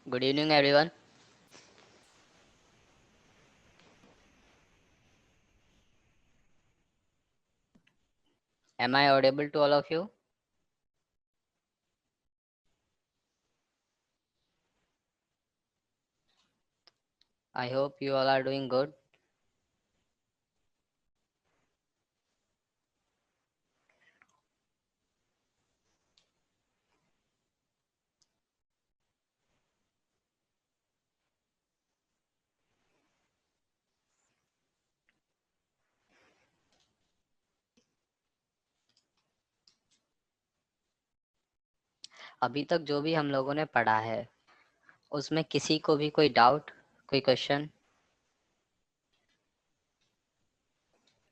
Good evening, everyone. Am I audible to all of you? I hope you all are doing good. अभी तक जो भी हम लोगों ने पढ़ा है उसमें किसी को भी कोई डाउट, कोई question?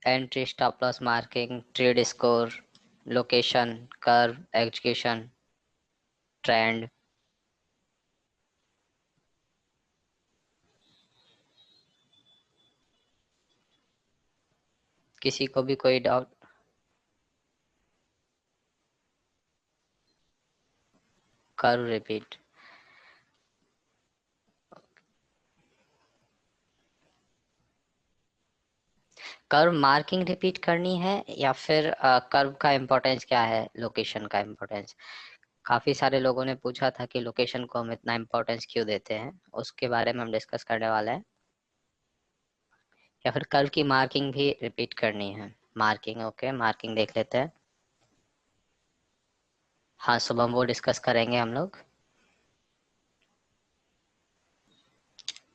Entry, stop loss marking, trade score, location, curve, execution, trend. किसी को भी कोई doubt? Curve repeat. Curve marking repeat करनी है या फिर कर्व का इम्पोर्टेंस क्या है, लोकेशन का इम्पोर्टेंस? काफी सारे लोगों ने पूछा था कि लोकेशन को हम इतना इम्पोर्टेंस क्यों देते हैं, उसके बारे में हम डिस्कस करने वाले हैं। या फिर कर्व की मार्किंग भी रिपीट करनी है? मार्किंग, ओके, मार्किंग देख लेते हैं। हाँ, सुबह वो डिस्कस करेंगे हम लोग।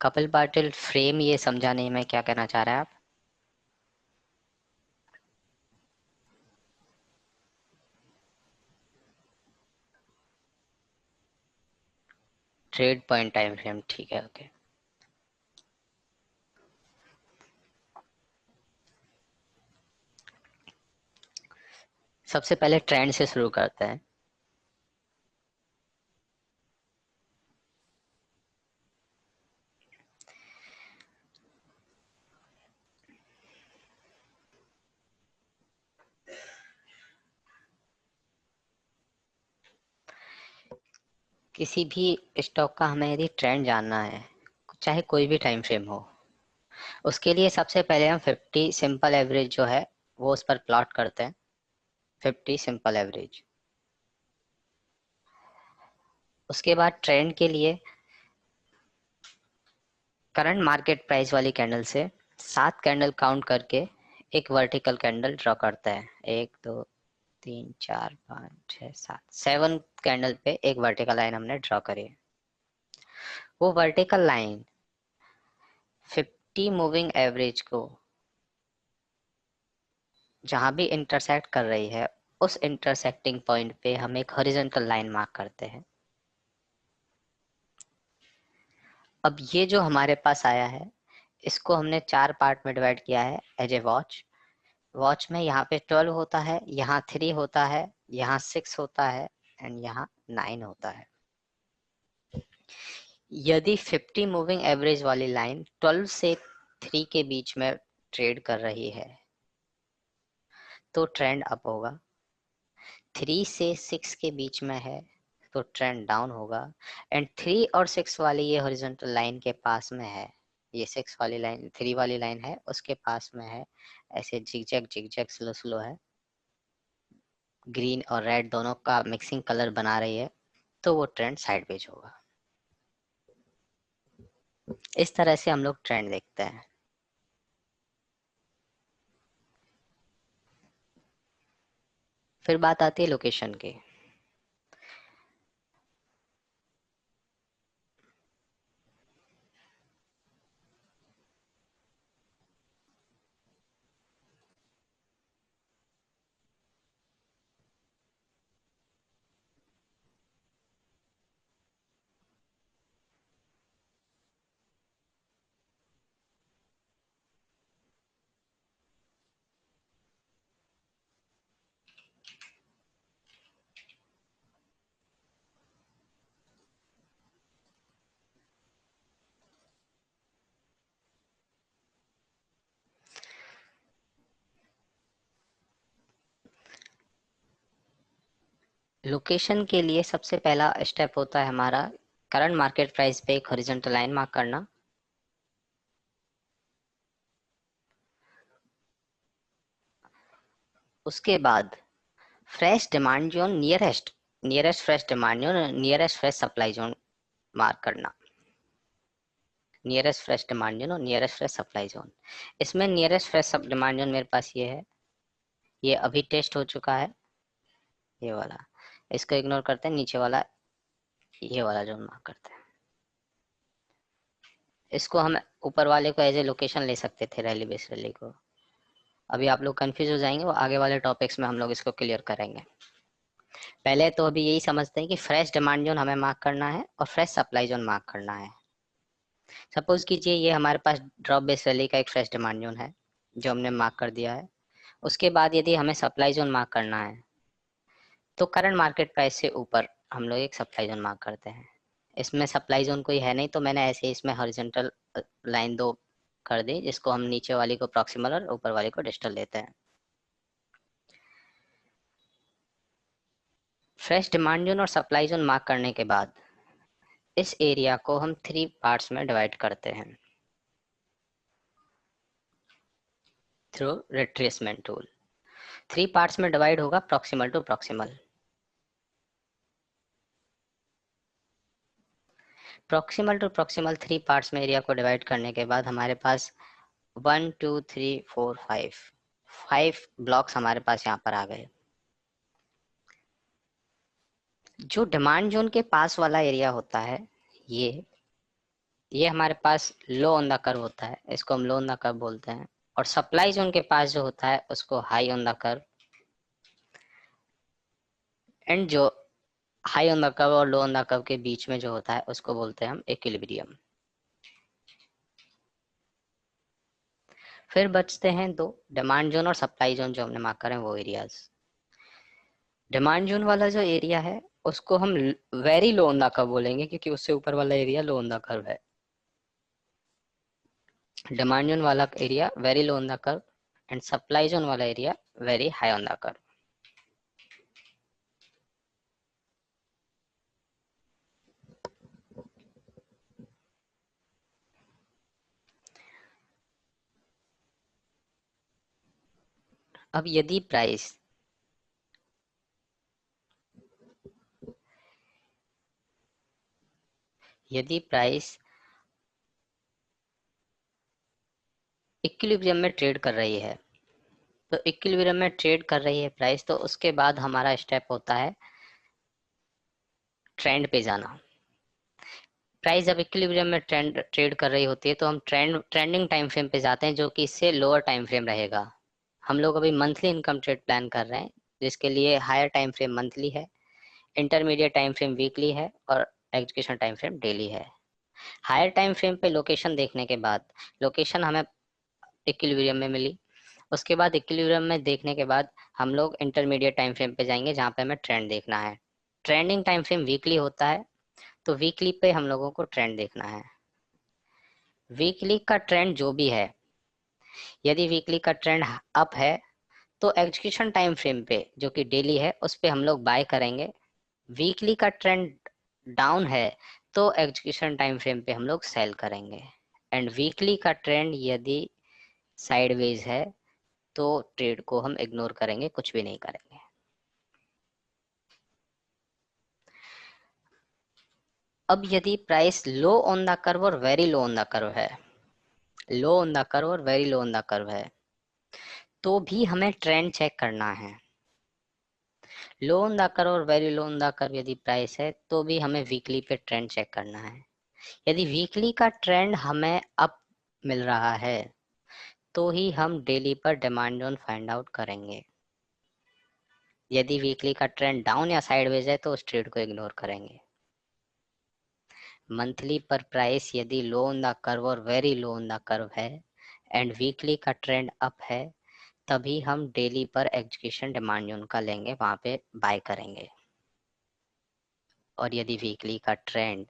कपिल पाटिल, फ्रेम ये समझा नहीं मैं, क्या कहना चाह रहे हैं आप? ट्रेड पॉइंट टाइम फ्रेम, ठीक है, ओके। सबसे पहले ट्रेंड से शुरू करते हैं। किसी भी स्टॉक का हमें यदि ट्रेंड जानना है, चाहे कोई भी टाइम फ्रेम हो, उसके लिए सबसे पहले हम 50 सिंपल एवरेज जो है वो उस पर प्लॉट करते हैं। 50 सिंपल एवरेज। उसके बाद ट्रेंड के लिए करंट मार्केट प्राइस वाली कैंडल से 7 कैंडल काउंट करके एक वर्टिकल कैंडल ड्रॉ करते हैं। 1 2 3 4 5 6 7, 7 कैंडल पे एक वर्टिकल लाइन हमने ड्रॉ करी है। वो वर्टिकल लाइन 50 मूविंग एवरेज को जहां भी इंटरसेक्ट कर रही है, उस इंटरसेक्टिंग पॉइंट पे हम एक हॉरिजॉन्टल लाइन मार्क करते हैं। अब ये जो हमारे पास आया है, इसको हमने 4 पार्ट में डिवाइड किया है एज ए वॉच। वॉच में यहाँ पे 12 होता है, यहाँ 3 होता है, यहाँ 6 होता है एंड यहाँ 9 होता है। यदि 50 मूविंग एवरेज वाली लाइन 12 से 3 के बीच में ट्रेड कर रही है तो ट्रेंड अप होगा। 3 से 6 के बीच में है तो ट्रेंड डाउन होगा। एंड 3 और 6 वाली ये हॉरिजॉन्टल लाइन के पास में है, ये 6 वाली लाइन 3 वाली लाइन है उसके पास में है, ऐसे जिगजैग जिगजैग स्लो स्लो है, ग्रीन और रेड दोनों का मिक्सिंग कलर बना रही है, तो वो ट्रेंड साइडवेज होगा। इस तरह से हम लोग ट्रेंड देखते हैं। फिर बात आती है लोकेशन की। लोकेशन के लिए सबसे पहला स्टेप होता है हमारा करंट मार्केट प्राइस पे एक हॉरिजॉन्टल लाइन मार्क करना। उसके बाद fresh demand zone nearest fresh demand zone, nearest fresh supply zone mark करना। नियरेस्ट फ्रेश डिमांड जोन और नियरेस्ट फ्रेश सप्लाई जोन। इसमें नियरेस्ट फ्रेश डिमांड जोन मेरे पास ये है, ये अभी टेस्ट हो चुका है, ये वाला। इसको इग्नोर करते हैं, नीचे वाला ये वाला जोन मार्क करते हैं। इसको हम ऊपर वाले को एज ए लोकेशन ले सकते थे, रैली बेस रैली को। अभी आप लोग कंफ्यूज हो जाएंगे, वो आगे वाले टॉपिक्स में हम लोग इसको क्लियर करेंगे। पहले तो अभी यही समझते हैं कि फ्रेश डिमांड जोन हमें मार्क करना है और फ्रेश सप्लाई जोन मार्क करना है। सपोज कीजिए ये हमारे पास ड्रॉप बेस रैली का एक फ्रेश डिमांड जोन है जो हमने मार्क कर दिया है। उसके बाद यदि हमें सप्लाई जोन मार्क करना है तो करंट मार्केट प्राइस से ऊपर हम लोग एक सप्लाई जोन मार्क करते हैं। इसमें सप्लाई जोन कोई है नहीं तो मैंने ऐसे ही इसमें हॉरिजॉन्टल लाइन 2 कर दी, जिसको हम नीचे वाली को प्रॉक्सिमल और ऊपर वाली को डिस्टल लेते हैं। फ्रेश डिमांड जोन और सप्लाई जोन मार्क करने के बाद इस एरिया को हम 3 पार्ट्स में डिवाइड करते हैं थ्रू रिट्रेसमेंट टूल। 3 पार्ट्स में डिवाइड होगा, proximal to proximal. Proximal to proximal 3 parts में एरिया को डिवाइड करने के बाद हमारे पास 1 2 3 4 5 ब्लॉक्स हमारे पास यहाँ पर आ गए। जो डिमांड जोन के पास वाला एरिया होता है ये हमारे पास लो ऑन द कर्व होता है, इसको हम लो ऑन द कर्व बोलते हैं। और सप्लाई जोन के पास जो होता है उसको high on the curve, and जो हाई ऑन द कर्व और लो ऑन द कर्व के बीच में जो होता है उसको बोलते हैं हम इक्विलिब्रियम। फिर बचते हैं 2, डिमांड जोन और सप्लाई जोन जो हमने मार्क करे वो एरियाज। डिमांड जोन वाला जो एरिया है उसको हम very low on the curve बोलेंगे क्योंकि उससे ऊपर वाला area low on the curve है। डिमांड जोन वाला area very low on the curve and supply zone वाला area very high on the curve. अब यदि प्राइस इक्विलिब्रियम में ट्रेड कर रही है, तो इक्विलिब्रियम में ट्रेड कर रही है प्राइस, तो उसके बाद हमारा स्टेप होता है ट्रेंड पे जाना। प्राइस जब इक्विलिब्रियम में ट्रेड कर रही होती है तो हम ट्रेंडिंग टाइम फ्रेम पे जाते हैं जो कि इससे लोअर टाइम फ्रेम रहेगा। हम लोग अभी मंथली इनकम ट्रेड प्लान कर रहे हैं जिसके लिए हायर टाइम फ्रेम मंथली है, इंटरमीडिएट टाइम फ्रेम वीकली है और एग्जीक्यूशन टाइम फ्रेम डेली है। हायर टाइम फ्रेम पे लोकेशन देखने के बाद, लोकेशन हमें इक्विलिब्रियम में मिली, उसके बाद इक्विलिब्रियम में देखने के बाद हम लोग इंटरमीडिएट टाइम फ्रेम पे जाएंगे जहाँ पे हमें ट्रेंड देखना है। ट्रेंडिंग टाइम फ्रेम वीकली होता है तो वीकली पे हम लोगों को ट्रेंड देखना है। वीकली का ट्रेंड जो भी है, यदि वीकली का ट्रेंड अप है तो एग्जीक्यूशन टाइम फ्रेम पे जो कि डेली है उस पे हम लोग बाय करेंगे। वीकली का ट्रेंड डाउन है तो एग्जीक्यूशन टाइम फ्रेम पे हम लोग सेल करेंगे। एंड वीकली का ट्रेंड यदि साइडवेज है तो ट्रेड को हम इग्नोर करेंगे, कुछ भी नहीं करेंगे। अब यदि price low on the curve और very low on the curve है, लो ऑन द कर्व और very low on the curve है, तो भी हमें ट्रेंड चेक करना है। लो ऑन द कर्व और very low on the curve यदि प्राइस है तो भी हमें वीकली पे ट्रेंड चेक करना है। यदि वीकली का ट्रेंड हमें अप मिल रहा है तो ही हम डेली पर डिमांड जोन फाइंड आउट करेंगे। यदि वीकली का ट्रेंड डाउन या साइडवेज है तो उस ट्रेड को इग्नोर करेंगे। मंथली पर प्राइस यदि लो ऑन द कर्व और very low on the curve है एंड वीकली का ट्रेंड अप है तभी हम डेली पर एग्जीक्यूशन डिमांड जोन का लेंगे, वहां पे बाय करेंगे। और यदि वीकली का ट्रेंड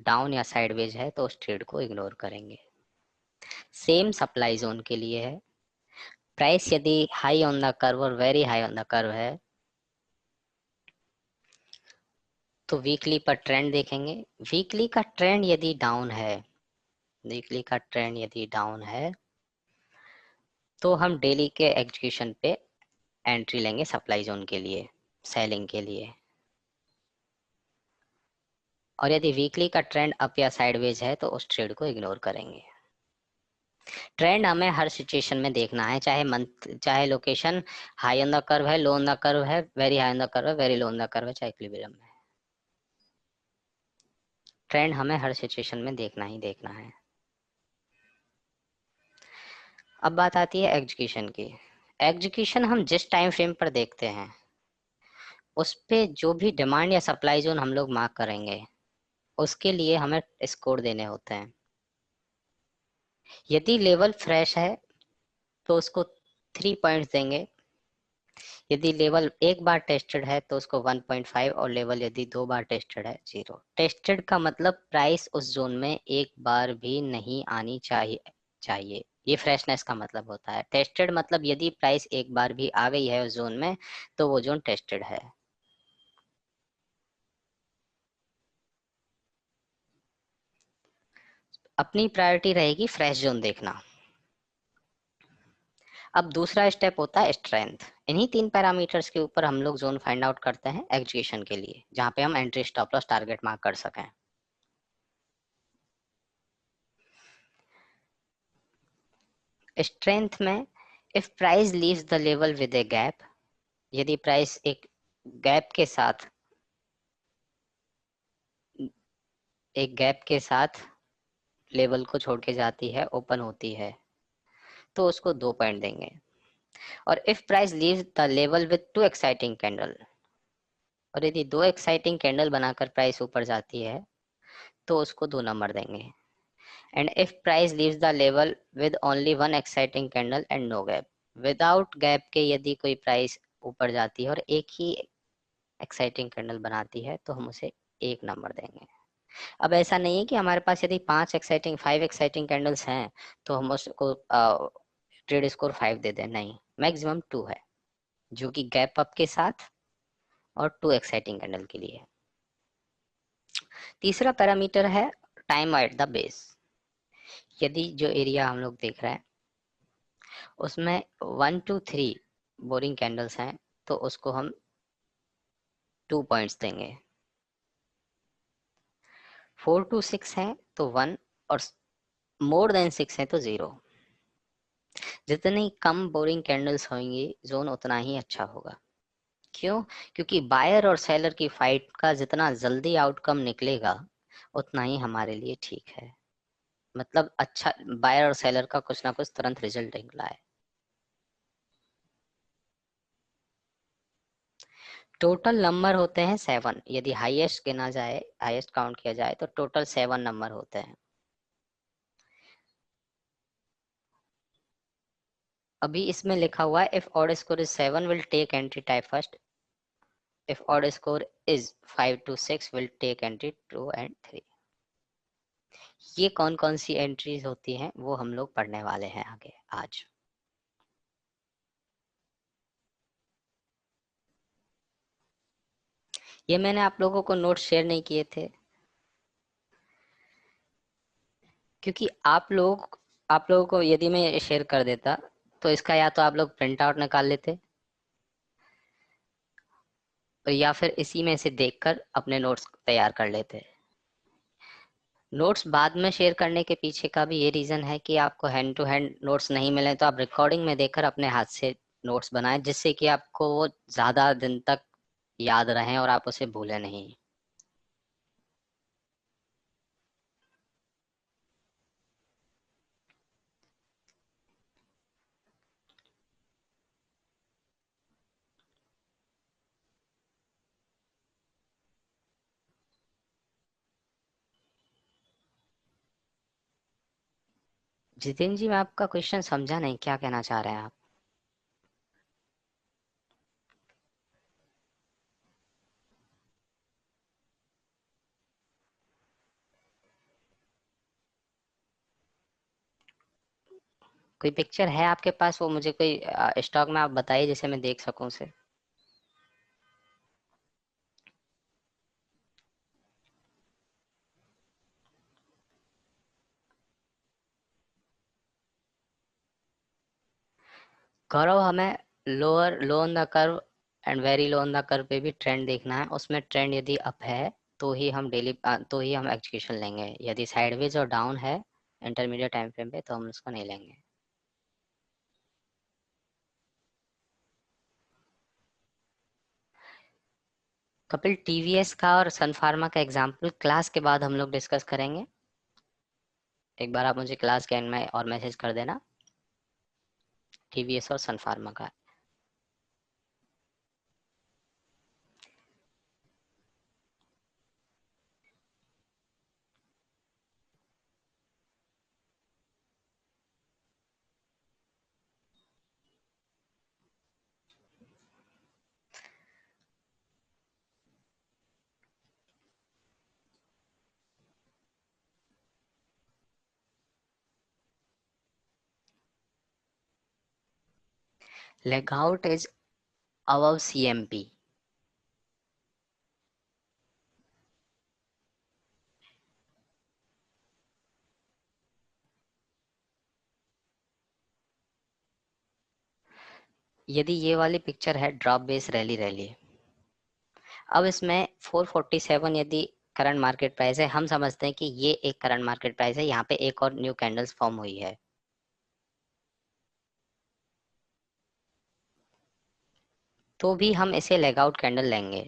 डाउन या साइडवेज है तो उस ट्रेड को इग्नोर करेंगे। सेम सप्लाई जोन के लिए है। प्राइस यदि हाई ऑन द कर्व और very high on the curve है तो वीकली पर ट्रेंड देखेंगे। वीकली का ट्रेंड यदि डाउन है, वीकली का ट्रेंड यदि डाउन है तो हम डेली के एग्जीक्यूशन पे एंट्री लेंगे सप्लाई जोन के लिए, सेलिंग के लिए। और यदि वीकली का ट्रेंड अप या साइडवेज है तो उस ट्रेड को इग्नोर करेंगे। ट्रेंड हमें हर सिचुएशन में देखना है, चाहे मंथ, चाहे location high on the curve है, लो ऑन द कर्व है, very high on the curve है, very low on the curve है, चाहे इक्विलिब्रियम है, ट्रेंड हमें हर सिचुएशन में देखना ही देखना है। अब बात आती है एग्जीक्यूशन की। एग्जीक्यूशन हम जिस टाइम फ्रेम पर देखते हैं उस पे जो भी डिमांड या सप्लाई जोन हम लोग मार्क करेंगे उसके लिए हमें स्कोर देने होते हैं। यदि लेवल फ्रेश है तो उसको 3 पॉइंट्स देंगे, यदि लेवल एक बार टेस्टेड है तो उसको 1.5, और लेवल यदि 2 बार टेस्टेड है 0। टेस्टेड का मतलब प्राइस उस जोन में एक बार भी नहीं आनी चाहिए, ये फ्रेशनेस का मतलब होता है। टेस्टेड मतलब यदि प्राइस एक बार भी आ गई है उस जोन में तो वो जोन टेस्टेड है। अपनी प्रायोरिटी रहेगी फ्रेश जोन देखना। अब दूसरा स्टेप होता है स्ट्रेंथ। इन्हीं 3 पैरामीटर्स के ऊपर हम लोग जोन फाइंड आउट करते हैं एग्जीक्यूशन के लिए, जहां पे हम entry, stop loss, target mark कर सकें। स्ट्रेंथ में if price leaves the level with a gap, यदि प्राइस एक गैप के साथ, एक गैप के साथ लेवल को छोड़ के जाती है, ओपन होती है, तो उसको 2 पॉइंट देंगे। और if price leaves the level with 2 exciting candle, और यदि 2 एक्साइटिंग कैंडल बनाकर प्राइस ऊपर जाती है तो उसको 2 नंबर देंगे। And if price leaves the level with only 1 exciting candle and no gap, without gap के यदि कोई प्राइस ऊपर जाती है और एक ही एक्साइटिंग कैंडल बनाती है तो हम उसे 1 नंबर देंगे। अब ऐसा नहीं है कि हमारे पास यदि 5 एक्साइटिंग कैंडल्स हैं तो हम उसको ट्रेड स्कोर 5 दे दें, नहीं, मैक्सिमम 2 है, जो कि गैप अप के साथ और 2 एक्साइटिंग कैंडल के लिए। तीसरा पैरामीटर है टाइम एट द बेस। यदि जो एरिया हम लोग देख रहे हैं उसमें 1 to 3 बोरिंग कैंडल्स हैं तो उसको हम 2 पॉइंट्स देंगे। 4 to 6 है तो 1, और मोर देन 6 है तो 0। जितनी कम बोरिंग कैंडल्स होंगी जोन उतना ही अच्छा होगा। क्यों? क्योंकि बायर और सेलर की फाइट का जितना जल्दी आउटकम निकलेगा उतना ही हमारे लिए ठीक है। मतलब अच्छा, बायर और सेलर का कुछ ना कुछ तुरंत रिजल्ट निकला है। टोटल नंबर होते हैं 7, यदि हाईएस्ट गिना जाए, हाईएस्ट काउंट किया जाए तो टोटल 7 नंबर होते हैं। अभी इसमें लिखा हुआ है if odd score is 7 will take entry type first, if odd score is 5 to 6 will take entry 2 and 3। ये कौन कौन सी एंट्रीज होती हैं वो हम लोग पढ़ने वाले हैं आगे आज। ये मैंने आप लोगों को नोट शेयर नहीं किए थे क्योंकि आप लोगों को यदि मैं शेयर कर देता तो इसका या तो आप लोग प्रिंट आउट निकाल लेते और या फिर इसी में से देखकर अपने नोट्स तैयार कर लेते। नोट्स बाद में शेयर करने के पीछे का भी ये रीजन है कि आपको हैंड टू हैंड नोट्स नहीं मिले तो आप रिकॉर्डिंग में देखकर अपने हाथ से नोट्स बनाएं, जिससे कि आपको वो ज्यादा दिन तक याद रहें और आप उसे भूलें नहीं। जितेंद्र जी, मैं आपका क्वेश्चन समझा नहीं, क्या कहना चाह रहे हैं आप? कोई पिक्चर है आपके पास, वो मुझे कोई स्टॉक में आप बताइए जिसे मैं देख सकूं उसे। गौरव, हमें lower low on the curve and very low on the curve पे भी ट्रेंड देखना है। उसमें ट्रेंड यदि अप है तो ही हम एग्जीक्यूशन लेंगे। यदि साइडवेज और डाउन है इंटरमीडिएट टाइम फ्रेम पे तो हम उसको नहीं लेंगे। कपिल, टीवीएस का और सन फार्मा का एग्जांपल क्लास के बाद हम लोग डिस्कस करेंगे। एक बार आप मुझे क्लास के एंड में और मैसेज कर देना, टीवीएस और सन फार्मा का। Leg out is above CMP। यदि ये वाली पिक्चर है ड्रॉप बेस रैली रैली, अब इसमें 447 यदि करंट मार्केट प्राइस है, हम समझते हैं कि ये एक करंट मार्केट प्राइस है, यहाँ पे एक और न्यू कैंडल्स फॉर्म हुई है, तो भी हम इसे लेग आउट कैंडल लेंगे।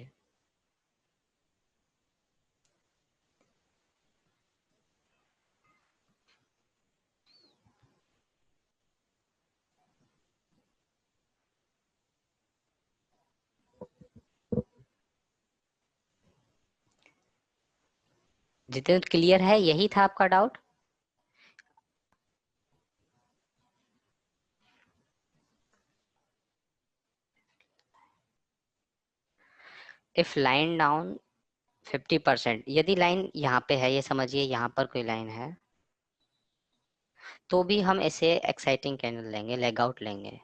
जितने क्लियर है, यही था आपका डाउट? इफ लाइन डाउन 50%, यदि लाइन यहाँ पे है, ये समझिए यहाँ पर कोई लाइन है, तो भी हम इसे एक्साइटिंग कैंडल लेंगे, लेग आउट लेंगे।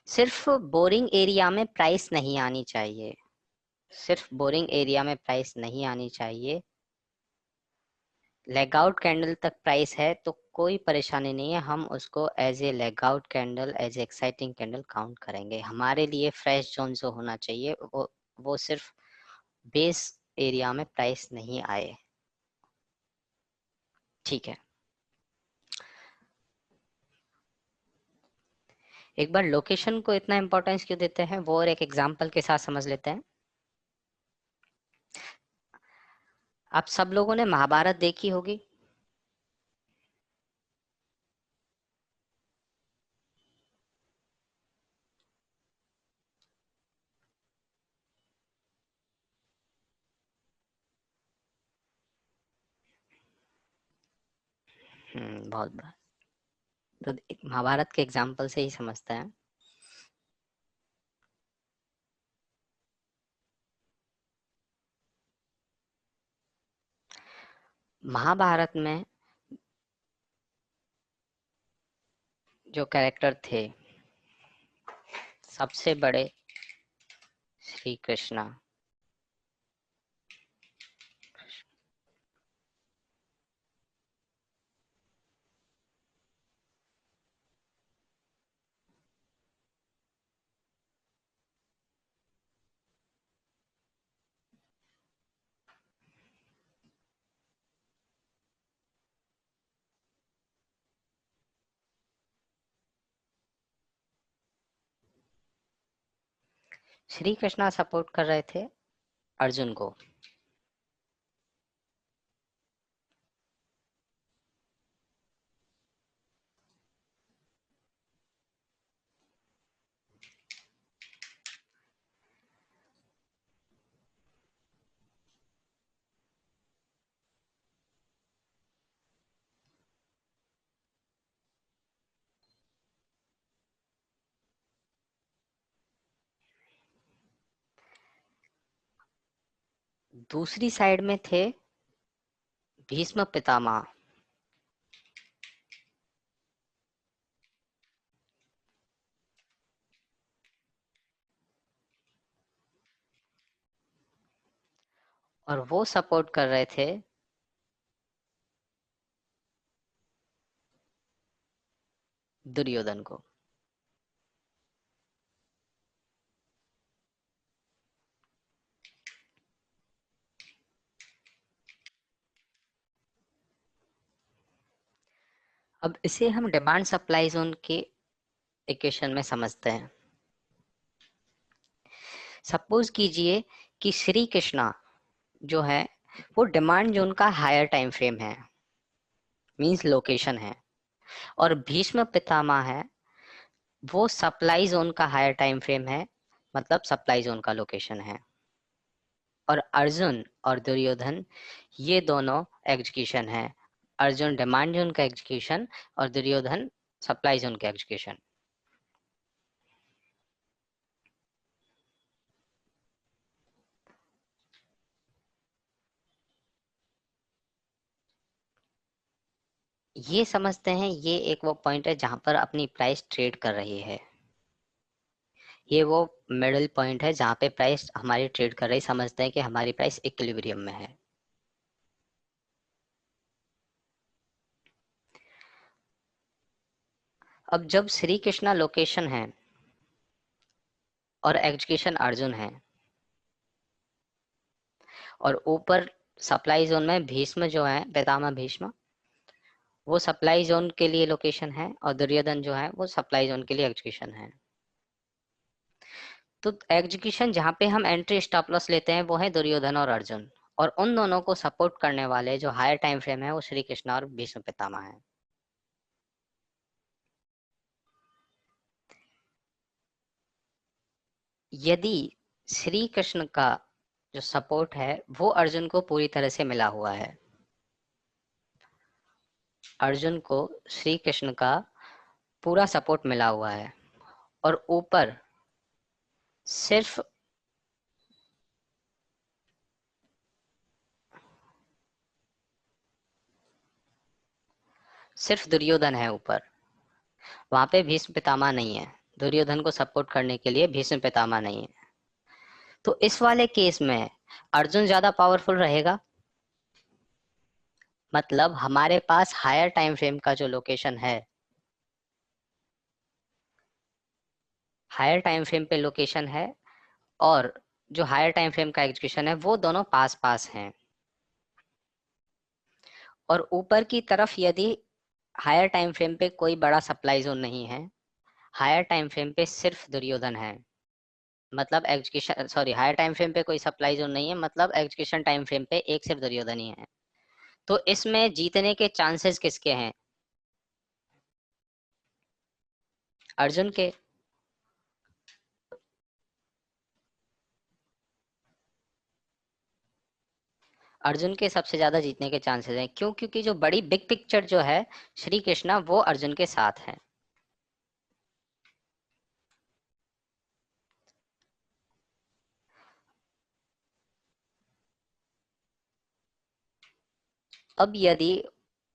सिर्फ बोरिंग एरिया में प्राइस नहीं आनी चाहिए, सिर्फ बोरिंग एरिया में प्राइस नहीं आनी चाहिए। लेग आउट कैंडल तक प्राइस है तो कोई परेशानी नहीं है, हम उसको as a leg out candle, as a exciting candle count करेंगे। हमारे लिए फ्रेश जोन जो होना चाहिए वो सिर्फ बेस एरिया में प्राइस नहीं आए। ठीक है, एक बार लोकेशन को इतना इंपॉर्टेंस क्यों देते हैं वो और एक एग्जांपल के साथ समझ लेते हैं। आप सब लोगों ने महाभारत देखी होगी। बहुत बार। तो महाभारत के एग्जाम्पल से ही समझते हैं। महाभारत में जो कैरेक्टर थे सबसे बड़े, श्री कृष्णा। श्री कृष्णा सपोर्ट कर रहे थे अर्जुन को। दूसरी साइड में थे भीष्म पितामह। और वो सपोर्ट कर रहे थे दुर्योधन को। अब इसे हम डिमांड सप्लाई जोन के इक्वेशन में समझते हैं। सपोज कीजिए कि श्री कृष्णा जो है वो डिमांड जोन का हायर टाइम फ्रेम है, मींस लोकेशन है, और भीष्म पितामह है वो सप्लाई जोन का हायर टाइम फ्रेम है, मतलब सप्लाई जोन का लोकेशन है। और अर्जुन और दुर्योधन ये दोनों एग्जीक्यूशन है, अर्जुन डिमांड जोन का एग्जीक्यूशन और दुर्योधन सप्लाई जोन का एग्जीक्यूशन। ये समझते हैं ये एक वो पॉइंट है जहां पर अपनी प्राइस ट्रेड कर रही है, ये वो मिडिल पॉइंट है जहां पे प्राइस हमारी ट्रेड कर रही, समझते हैं कि हमारी प्राइस इक्विलिब्रियम में है। अब जब श्री कृष्णा लोकेशन है और एग्जीक्यूशन अर्जुन है, और ऊपर सप्लाई जोन में भीष्म जो है पितामह भीष्म वो सप्लाई जोन के लिए लोकेशन है, और दुर्योधन जो है वो सप्लाई जोन के लिए एग्जीक्यूशन है। तो एग्जीक्यूशन जहां पे हम एंट्री स्टॉप लॉस लेते हैं वो है दुर्योधन और अर्जुन, और उन दोनों को सपोर्ट करने वाले जो हायर टाइम फ्रेम है वो श्री कृष्णा और भीष्म पितामह है। यदि श्री कृष्ण का जो सपोर्ट है वो अर्जुन को पूरी तरह से मिला हुआ है, अर्जुन को श्री कृष्ण का पूरा सपोर्ट मिला हुआ है, और ऊपर सिर्फ दुर्योधन है ऊपर, वहां पे भीष्म पितामह नहीं है, दुर्योधन को सपोर्ट करने के लिए भीष्म पितामह नहीं है। तो इस वाले केस में अर्जुन ज्यादा पावरफुल रहेगा, मतलब हमारे पास हायर टाइम फ्रेम का जो लोकेशन है, हायर टाइम फ्रेम पे लोकेशन है, और जो हायर टाइम फ्रेम का एग्जीक्यूशन है वो दोनों पास पास हैं। और ऊपर की तरफ यदि हायर टाइम फ्रेम पे कोई बड़ा सप्लाई जोन नहीं है, हायर टाइम फ्रेम पे सिर्फ दुर्योधन है, मतलब execution sorry higher time frame पे कोई सप्लाई जोन नहीं है, मतलब एग्जीक्यूशन टाइम फ्रेम पे एक सिर्फ दुर्योधन ही है, तो इसमें जीतने के चांसेस किसके हैं? अर्जुन के। अर्जुन के सबसे ज्यादा जीतने के चांसेस हैं, क्यों? क्योंकि जो बड़ी बिग पिक्चर जो है श्री कृष्णा वो अर्जुन के साथ है। अब यदि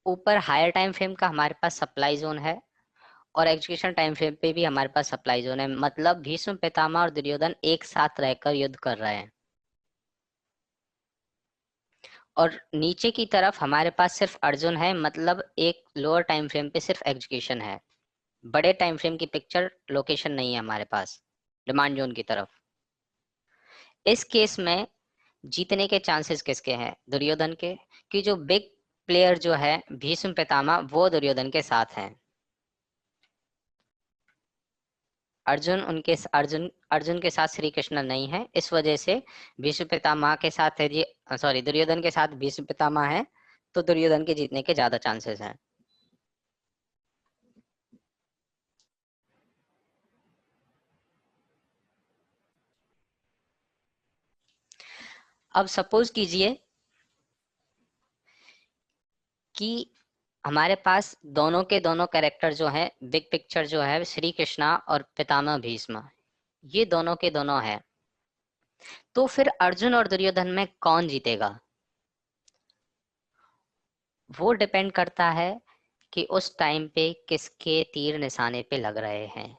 ऊपर हायर टाइम फ्रेम का हमारे पास सप्लाई जोन है और एग्जीक्यूशन टाइम फ्रेम पे भी हमारे पास सप्लाई जोन है, मतलब भीष्म पितामह और दुर्योधन एक साथ रहकर युद्ध कर रहे हैं, और नीचे की तरफ हमारे पास सिर्फ अर्जुन है, मतलब एक लोअर टाइम फ्रेम पे सिर्फ एग्जीक्यूशन है, बड़े टाइम फ्रेम की पिक्चर लोकेशन नहीं है हमारे पास डिमांड जोन की तरफ। इस केस में जीतने के चांसेस किसके हैं? दुर्योधन के, कि जो बिग प्लेयर जो है भीष्म पितामह वो दुर्योधन के साथ हैं। अर्जुन के साथ श्री कृष्ण नहीं है, इस वजह से भीष्म पितामह के साथ है जी, सॉरी दुर्योधन के साथ भीष्म पितामह है, तो दुर्योधन के जीतने के ज्यादा चांसेस हैं। अब सपोज कीजिए कि हमारे पास दोनों के दोनों कैरेक्टर जो है, बिग पिक्चर जो है श्री कृष्णा और पितामह भीष्म, ये दोनों के दोनों है, तो फिर अर्जुन और दुर्योधन में कौन जीतेगा? वो डिपेंड करता है कि उस टाइम पे किसके तीर निशाने पे लग रहे हैं,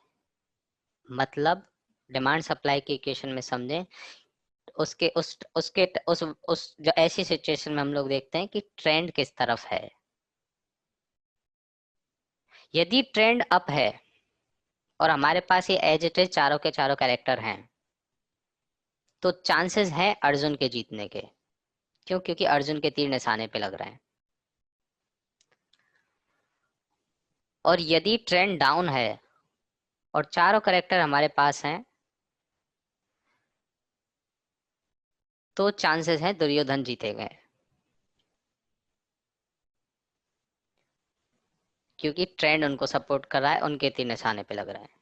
मतलब डिमांड सप्लाई के इक्वेशन में समझें, उस जो ऐसी सिचुएशन में हम लोग देखते हैं कि ट्रेंड किस तरफ है। यदि ट्रेंड अप है और हमारे पास ये एज इट इज चारों के चारों कैरेक्टर हैं, तो चांसेस हैं अर्जुन के जीतने के, क्यों? क्योंकि अर्जुन के तीर निशाने पे लग रहे हैं। और यदि ट्रेंड डाउन है और चारों करेक्टर हमारे पास हैं, तो चांसेस है दुर्योधन जीतेंगे, क्योंकि ट्रेंड उनको सपोर्ट कर रहा है, उनके तीर निशाने पे लग रहा है।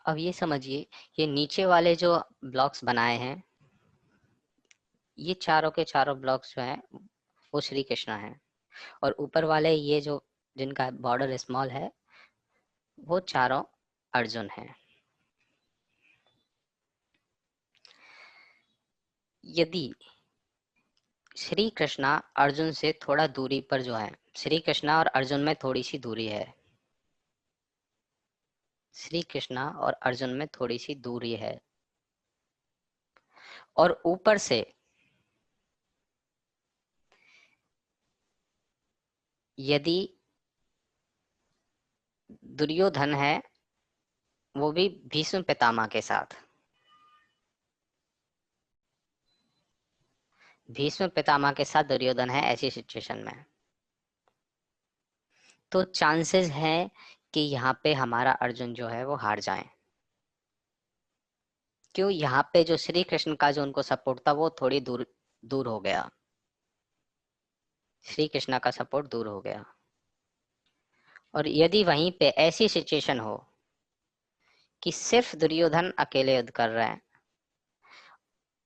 अब ये समझिए, ये नीचे वाले जो ब्लॉक्स बनाए हैं, ये चारों के चारों ब्लॉक्स जो हैं वो श्री कृष्णा हैं, और ऊपर वाले ये जो जिनका बॉर्डर स्मॉल है, वो चारों अर्जुन हैं। यदि श्री कृष्णा अर्जुन से थोड़ा दूरी पर जो है, श्री कृष्णा और अर्जुन में थोड़ी सी दूरी है, श्री कृष्णा और अर्जुन में थोड़ी सी दूरी है, और ऊपर से यदि दुर्योधन है, वो भी भीष्म पितामह के साथ, भीष्म पितामह के साथ दुर्योधन है, ऐसी सिचुएशन में तो चांसेस है कि यहाँ पे हमारा अर्जुन जो है वो हार जाए। क्यों? यहाँ पे जो श्री कृष्ण का जो उनको सपोर्ट था वो थोड़ी दूर दूर हो गया, श्री कृष्ण का सपोर्ट दूर हो गया। और यदि वहीं पे ऐसी सिचुएशन हो कि सिर्फ दुर्योधन अकेले युद्ध कर रहे हैं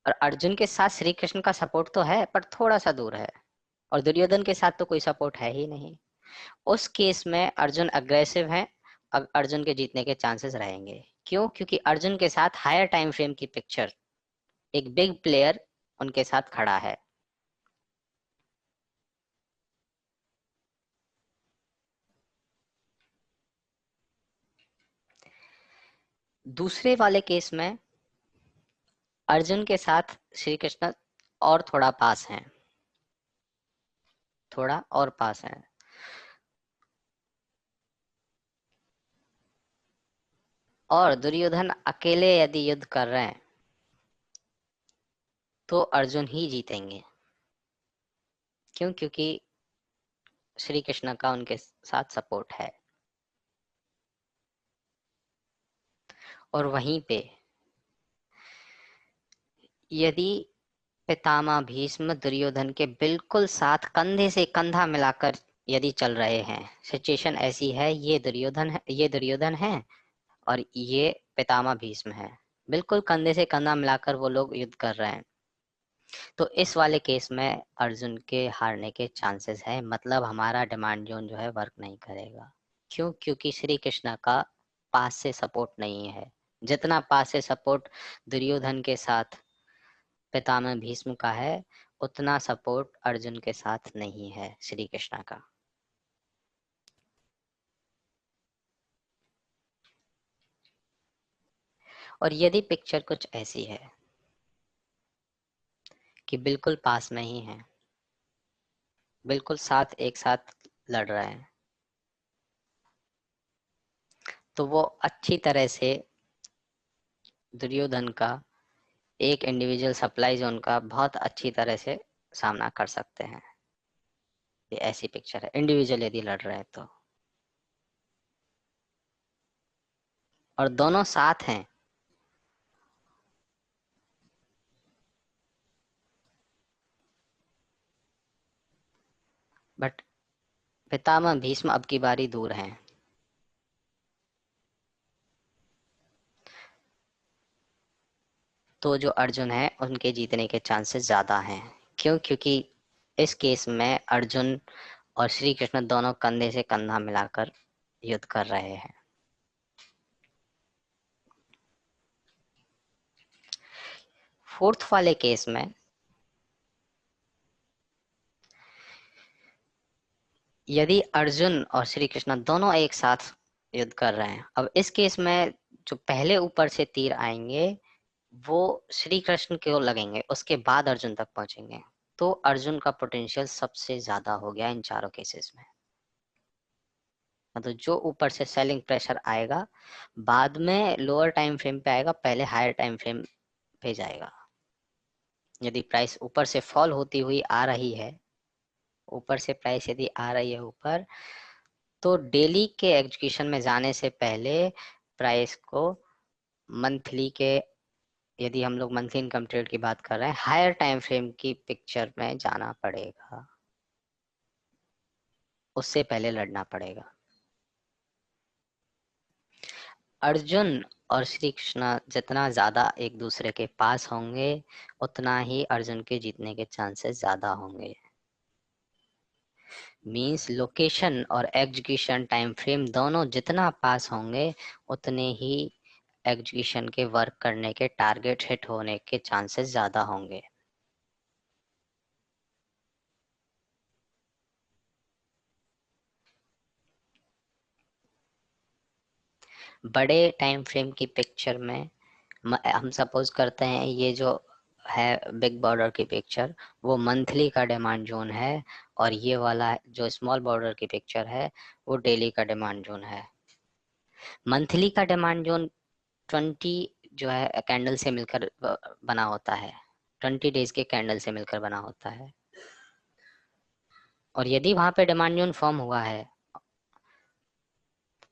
और अर्जुन के साथ श्री कृष्ण का सपोर्ट तो है पर थोड़ा सा दूर है, और दुर्योधन के साथ तो कोई सपोर्ट है ही नहीं, उस केस में अर्जुन अग्रेसिव है, अर्जुन के जीतने के चांसेस रहेंगे। क्यों? क्योंकि अर्जुन के साथ हायर टाइम फ्रेम की पिक्चर एक बिग प्लेयर उनके साथ खड़ा है। दूसरे वाले केस में अर्जुन के साथ श्री कृष्ण और थोड़ा पास हैं, थोड़ा और पास हैं, और दुर्योधन अकेले यदि युद्ध कर रहे हैं तो अर्जुन ही जीतेंगे। क्यों? क्योंकि श्री कृष्ण का उनके साथ सपोर्ट है। और वहीं पे यदि पितामह भीष्म दुर्योधन के बिल्कुल साथ कंधे से कंधा मिलाकर यदि चल रहे हैं, सिचुएशन ऐसी है, ये दुर्योधन है और ये पितामह भीष्म है, बिल्कुल कंधे से कंधा मिलाकर वो लोग युद्ध कर रहे हैं, तो इस वाले केस में अर्जुन के हारने के चांसेस है, मतलब हमारा डिमांड जोन जो है वर्क नहीं करेगा। क्यों? क्योंकि श्री कृष्ण का पास से सपोर्ट नहीं है, जितना पास से सपोर्ट दुर्योधन के साथ पितामह भीष्म का है, उतना सपोर्ट अर्जुन के साथ नहीं है श्री कृष्ण का। और यदि पिक्चर कुछ ऐसी है कि बिल्कुल पास में ही है, बिल्कुल साथ एक साथ लड़ रहे हैं, तो वो अच्छी तरह से दुर्योधन का एक इंडिविजुअल सप्लाई जोन का बहुत अच्छी तरह से सामना कर सकते हैं। ये ऐसी पिक्चर है इंडिविजुअल यदि लड़ रहे हैं तो, और दोनों साथ हैं, बट पितामह भीष्म अब की बारी दूर हैं। तो जो अर्जुन है उनके जीतने के चांसेस ज्यादा हैं। क्यों? क्योंकि इस केस में अर्जुन और श्री कृष्ण दोनों कंधे से कंधा मिलाकर युद्ध कर रहे हैं। फोर्थ वाले केस में यदि अर्जुन और श्री कृष्ण दोनों एक साथ युद्ध कर रहे हैं, अब इस केस में जो पहले ऊपर से तीर आएंगे वो श्री कृष्ण को लगेंगे, उसके बाद अर्जुन तक पहुंचेंगे। तो अर्जुन का पोटेंशियल सबसे ज्यादा हो गया इन चारों केसेस में। मतलब जो ऊपर से सेलिंग प्रेशर आएगा बाद में लोअर टाइम फ्रेम पे आएगा, पहले हायर टाइम फ्रेम पे जाएगा। यदि प्राइस ऊपर से फॉल होती हुई आ रही है, ऊपर से प्राइस यदि आ रही है ऊपर, तो डेली के एग्जीक्यूशन में जाने से पहले प्राइस को मंथली के, यदि हम लोग मंथली इनकम ट्रेड की बात कर रहे हैं, हायर टाइम फ्रेम की पिक्चर में जाना पड़ेगा, उससे पहले लड़ना पड़ेगा। अर्जुन और श्री कृष्ण जितना ज्यादा एक दूसरे के पास होंगे उतना ही अर्जुन के जीतने के चांसेस ज्यादा होंगे। मींस लोकेशन और एग्जीक्यूशन टाइम फ्रेम दोनों जितना पास होंगे उतने ही एग्जीक्यूशन के वर्क करने के टारगेट हिट होने के चांसेस ज्यादा होंगे। बड़े टाइम फ्रेम की पिक्चर में हम सपोज करते हैं ये जो है बिग बॉर्डर की पिक्चर, वो मंथली का डिमांड जोन है, और ये वाला जो स्मॉल बॉर्डर की पिक्चर है वो डेली का डिमांड जोन है। मंथली का डिमांड जोन 20 जो है कैंडल से मिलकर बना होता है, 20 डेज के कैंडल से मिलकर बना होता है। और यदि वहां पे डिमांड जोन फॉर्म हुआ है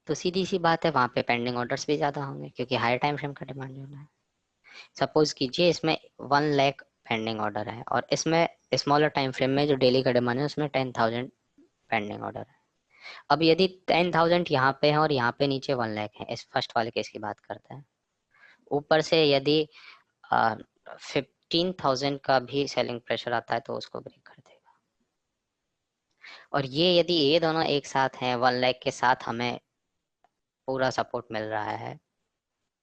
तो सीधी सी बात है वहां पे पेंडिंग ऑर्डर्स भी ज्यादा होंगे, क्योंकि हायर टाइम फ्रेम का डिमांड जोन है। सपोज कीजिए इसमें 1 लाख पेंडिंग ऑर्डर है, और इसमें स्मॉलर टाइम फ्रेम में जो डेली का डिमांड है उसमें 10,000 पेंडिंग ऑर्डर है। अब यदि 10,000 यहाँ पे है और यहाँ पे नीचे 1 लाख है, इस फर्स्ट वाले केस की बात करते हैं, ऊपर से यदि 15,000 का भी सेलिंग प्रेशर आता है तो उसको ब्रेक कर देगा। और ये यदि ये दोनों एक साथ हैं, 1 लाख के साथ हमें पूरा सपोर्ट मिल रहा है,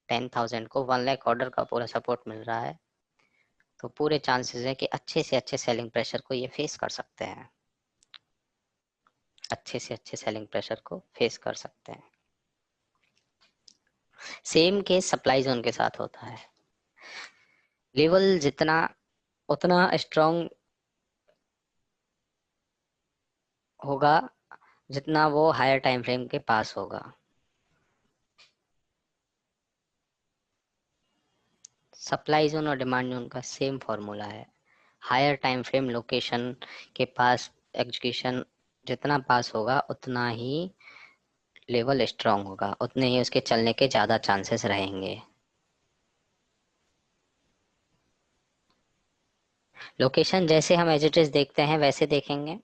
10,000 को 1 लाख ऑर्डर का पूरा सपोर्ट मिल रहा है, तो पूरे चांसेस है कि अच्छे से अच्छे सेलिंग प्रेशर को ये फेस कर सकते हैं, अच्छे से अच्छे सेलिंग प्रेशर को फेस कर सकते हैं। सेम केस सप्लाई जोन के साथ होता है। लेवल जितना उतना स्ट्रॉन्ग होगा जितना वो हायर टाइम फ्रेम के पास होगा। सप्लाई जोन और डिमांड जोन का सेम फॉर्मूला है। हायर टाइम फ्रेम लोकेशन के पास एग्जीक्यूशन जितना पास होगा उतना ही लेवल स्ट्रांग होगा, उतने ही उसके चलने के ज्यादा चांसेस रहेंगे। लोकेशन जैसे हम एज इट इज देखते हैं वैसे देखेंगे,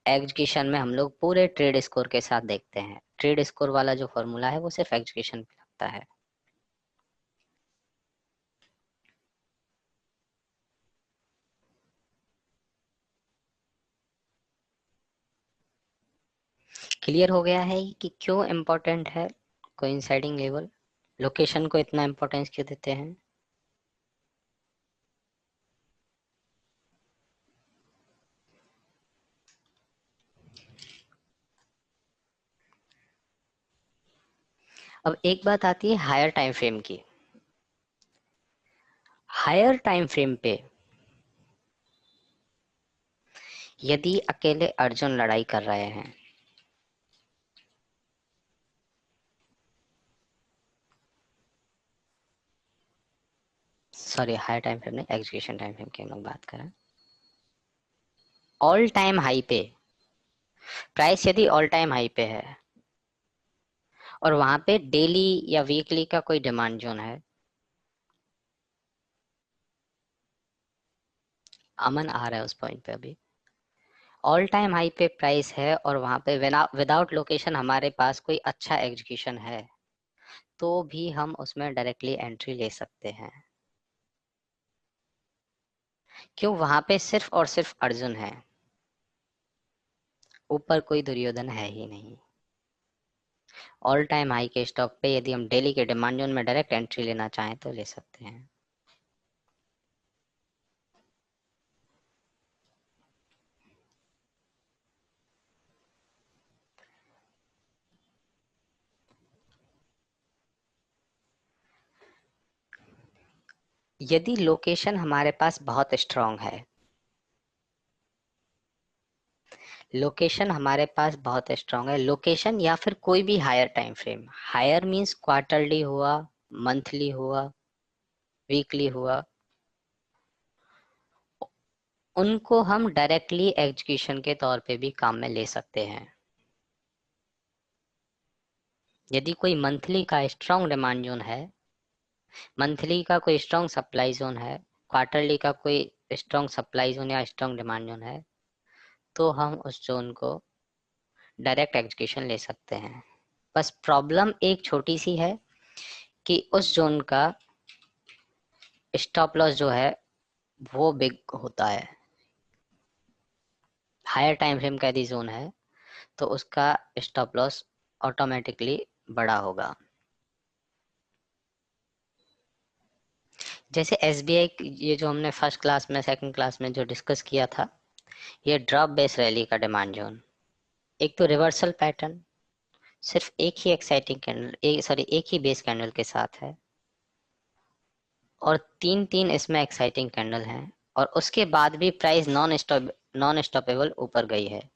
एग्जीक्यूशन में हम लोग पूरे ट्रेड स्कोर के साथ देखते हैं। ट्रेड स्कोर वाला जो फॉर्मूला है वो सिर्फ एग्जीक्यूशन पे लगता है। क्लियर हो गया है कि क्यों इम्पोर्टेंट है कोइंसाइडिंग लेवल, लोकेशन को इतना इम्पोर्टेंस क्यों देते हैं। अब एक बात आती है हायर टाइम फ्रेम की। हायर टाइम फ्रेम पे यदि अकेले अर्जुन लड़ाई कर रहे हैं, सॉरी हायर टाइम फ्रेम नहीं, एग्जीक्यूशन टाइम फ्रेम की हम लोग बात करें, ऑल टाइम हाई पे प्राइस यदि ऑल टाइम हाई पे है और वहां पे डेली या वीकली का कोई डिमांड जोन है, अमन आ रहा है उस पॉइंट पे अभी, ऑल टाइम हाई पे प्राइस है और वहां पे विदाउट लोकेशन हमारे पास कोई अच्छा एग्जीक्यूशन है तो भी हम उसमें डायरेक्टली एंट्री ले सकते हैं। क्यों? वहां पे सिर्फ और सिर्फ अर्जुन है, ऊपर कोई दुर्योधन है ही नहीं। ऑल टाइम हाई के स्टॉक पे यदि हम डेली के डिमांड जोन में डायरेक्ट एंट्री लेना चाहें तो ले सकते हैं। यदि लोकेशन हमारे पास बहुत स्ट्रांग है, लोकेशन हमारे पास बहुत स्ट्रांग है, लोकेशन या फिर कोई भी higher time frame, higher means quarterly हुआ, मंथली हुआ, वीकली हुआ, उनको हम डायरेक्टली एग्जीक्यूशन के तौर पे भी काम में ले सकते हैं। यदि कोई मंथली का स्ट्रांग डिमांड जोन है, मंथली का कोई स्ट्रांग सप्लाई जोन है, क्वार्टरली का कोई स्ट्रांग सप्लाई जोन या स्ट्रांग डिमांड जोन है, तो हम उस जोन को डायरेक्ट एग्जीक्यूशन ले सकते हैं। बस प्रॉब्लम एक छोटी सी है कि उस जोन का स्टॉप लॉस जो है वो बिग होता है। हायर टाइम फ्रेम का यदि जोन है तो उसका स्टॉप लॉस ऑटोमेटिकली बड़ा होगा। जैसे एसबीआई, ये जो हमने फर्स्ट क्लास में सेकंड क्लास में जो डिस्कस किया था, ये ड्रॉप बेस रैली का डिमांड जोन, एक तो रिवर्सल पैटर्न सिर्फ एक ही एक्साइटिंग कैंडल, एक ही बेस कैंडल के साथ है और तीन तीन इसमें एक्साइटिंग कैंडल हैं और उसके बाद भी प्राइस नॉन स्टॉपेबल ऊपर गई है।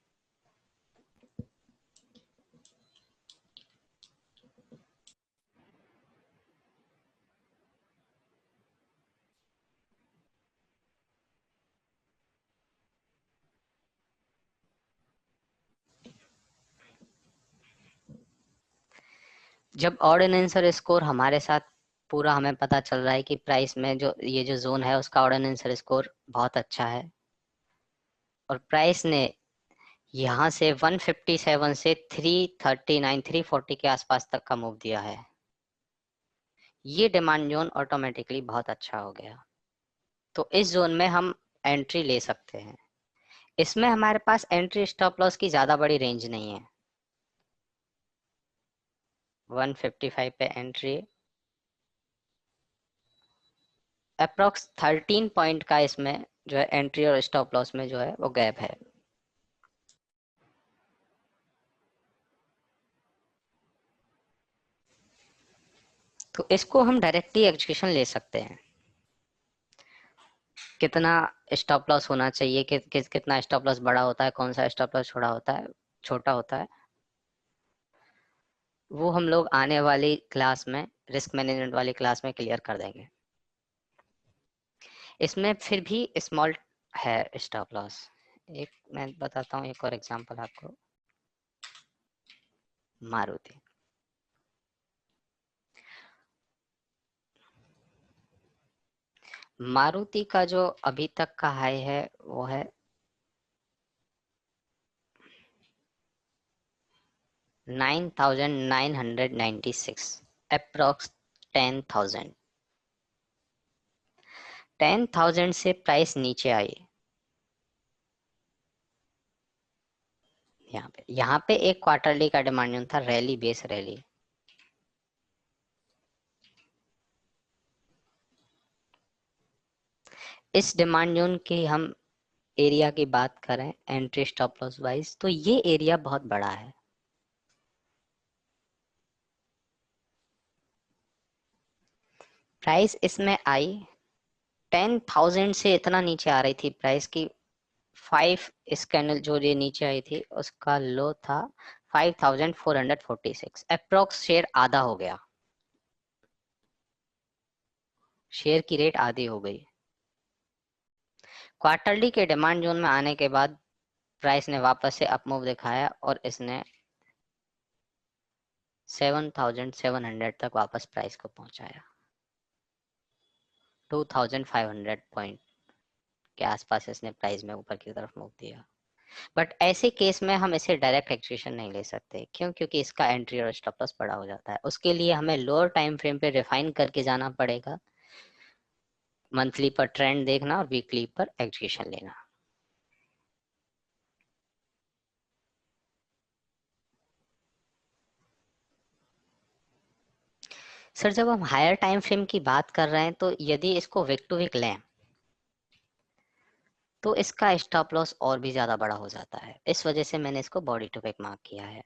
जब ऑर्डिनेंसर स्कोर हमारे साथ पूरा हमें पता चल रहा है कि प्राइस में जो ये जो जोन है उसका ऑर्डिनेंसर स्कोर बहुत अच्छा है और प्राइस ने यहाँ से 157 से 339 340 के आसपास तक का मूव दिया है, ये डिमांड जोन ऑटोमेटिकली बहुत अच्छा हो गया। तो इस जोन में हम एंट्री ले सकते हैं। इसमें हमारे पास एंट्री स्टॉप लॉस की ज्यादा बड़ी रेंज नहीं है। 155 पे एंट्री, अप्रोक्स 13 पॉइंट का इसमें जो है एंट्री और स्टॉप लॉस में जो है वो गैप है। तो इसको हम डायरेक्टली एग्जीक्यूशन ले सकते हैं। कितना स्टॉप लॉस होना चाहिए, कितना स्टॉप लॉस बड़ा होता है, कौन सा स्टॉप लॉस छोटा होता है, वो हम लोग आने वाली क्लास में, रिस्क मैनेजमेंट वाली क्लास में क्लियर कर देंगे। इसमें फिर भी स्मॉल है स्टॉप लॉस। एक मैं बताता हूँ एक और एग्जांपल आपको। मारुति, मारुति का जो अभी तक का हाई है वो है 9,996, अप्रोक्स 10,000। 10,000 से प्राइस नीचे आई। यहाँ पे एक क्वार्टरली का डिमांड जोन था, रैली बेस रैली। इस डिमांड जोन की हम एरिया की बात करें एंट्री स्टॉप लॉस वाइज तो ये एरिया बहुत बड़ा है। प्राइस इसमें आई 10,000 से इतना नीचे आ रही थी प्राइस की, 5 इस कैंडल जो ये नीचे आई थी उसका लो था 5,446, अप्रोक्स शेयर आधा हो गया, शेयर की रेट आधी हो गई। क्वार्टरली के डिमांड जोन में आने के बाद प्राइस ने वापस से अप मूव दिखाया और इसने 7,700 तक वापस प्राइस को पहुंचाया। 2,500 पॉइंट के आसपास इसने प्राइस में ऊपर की तरफ मूव दिया। बट ऐसे केस में हम इसे डायरेक्ट एग्जीक्यूशन नहीं ले सकते, क्यों? क्योंकि इसका एंट्री और स्टॉप लॉस बड़ा हो जाता है। उसके लिए हमें लोअर टाइम फ्रेम पे रिफाइन करके जाना पड़ेगा, मंथली पर ट्रेंड देखना और वीकली पर एग्जीक्यूशन लेना। सर जब हम हायर टाइम फ्रेम की बात कर रहे हैं, तो यदि इसको वीक टू वीक लें तो इसका स्टॉप लॉस और भी ज्यादा बड़ा हो जाता है। इस वजह से मैंने इसको बॉडी टू वीक मार्क किया है।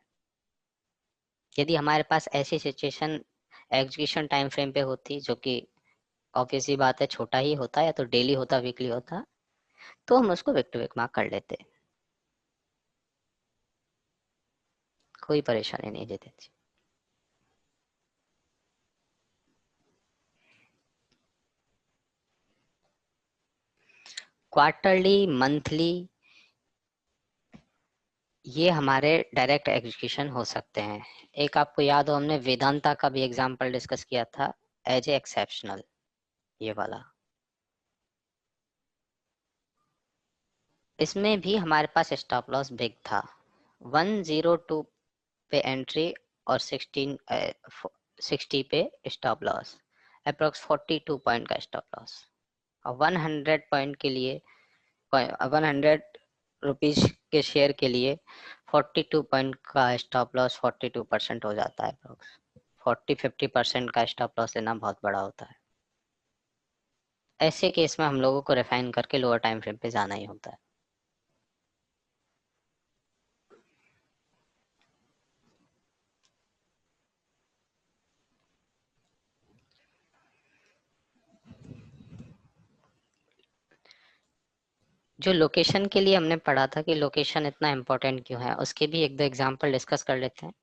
यदि हमारे पास ऐसी सिचुएशन एग्जीक्यूशन टाइम फ्रेम पे होती, जो कि ऑब्वियसली बात है छोटा ही होता, या तो डेली होता, वीकली होता, तो हम उसको वीक टू वीक मार्क कर लेते, कोई परेशानी नहीं देते थी। क्वार्टरली, मंथली, ये हमारे डायरेक्ट एग्जीक्यूशन हो सकते हैं। एक आपको याद हो, हमने वेदांता का भी एग्जांपल डिस्कस किया था एज ए एक्सेप्शनल, ये वाला। इसमें भी हमारे पास स्टॉप लॉस बिग था, 102 पे एंट्री और 60 पे स्टॉप लॉस, अप्रोक्स 42 पॉइंट का स्टॉप लॉस। और 100 पॉइंट के लिए, 100 रुपीज के शेयर के लिए 42 पॉइंट का स्टॉप लॉस 42% हो जाता है। अप्रोक्स 40-50% का स्टॉप लॉस लेना बहुत बड़ा होता है। ऐसे केस में हम लोगों को रिफाइन करके लोअर टाइम फ्रेम पे जाना ही होता है। जो लोकेशन के लिए हमने पढ़ा था कि लोकेशन इतना इम्पोर्टेंट क्यों है, उसके भी एक दो एग्जांपल डिस्कस कर लेते हैं।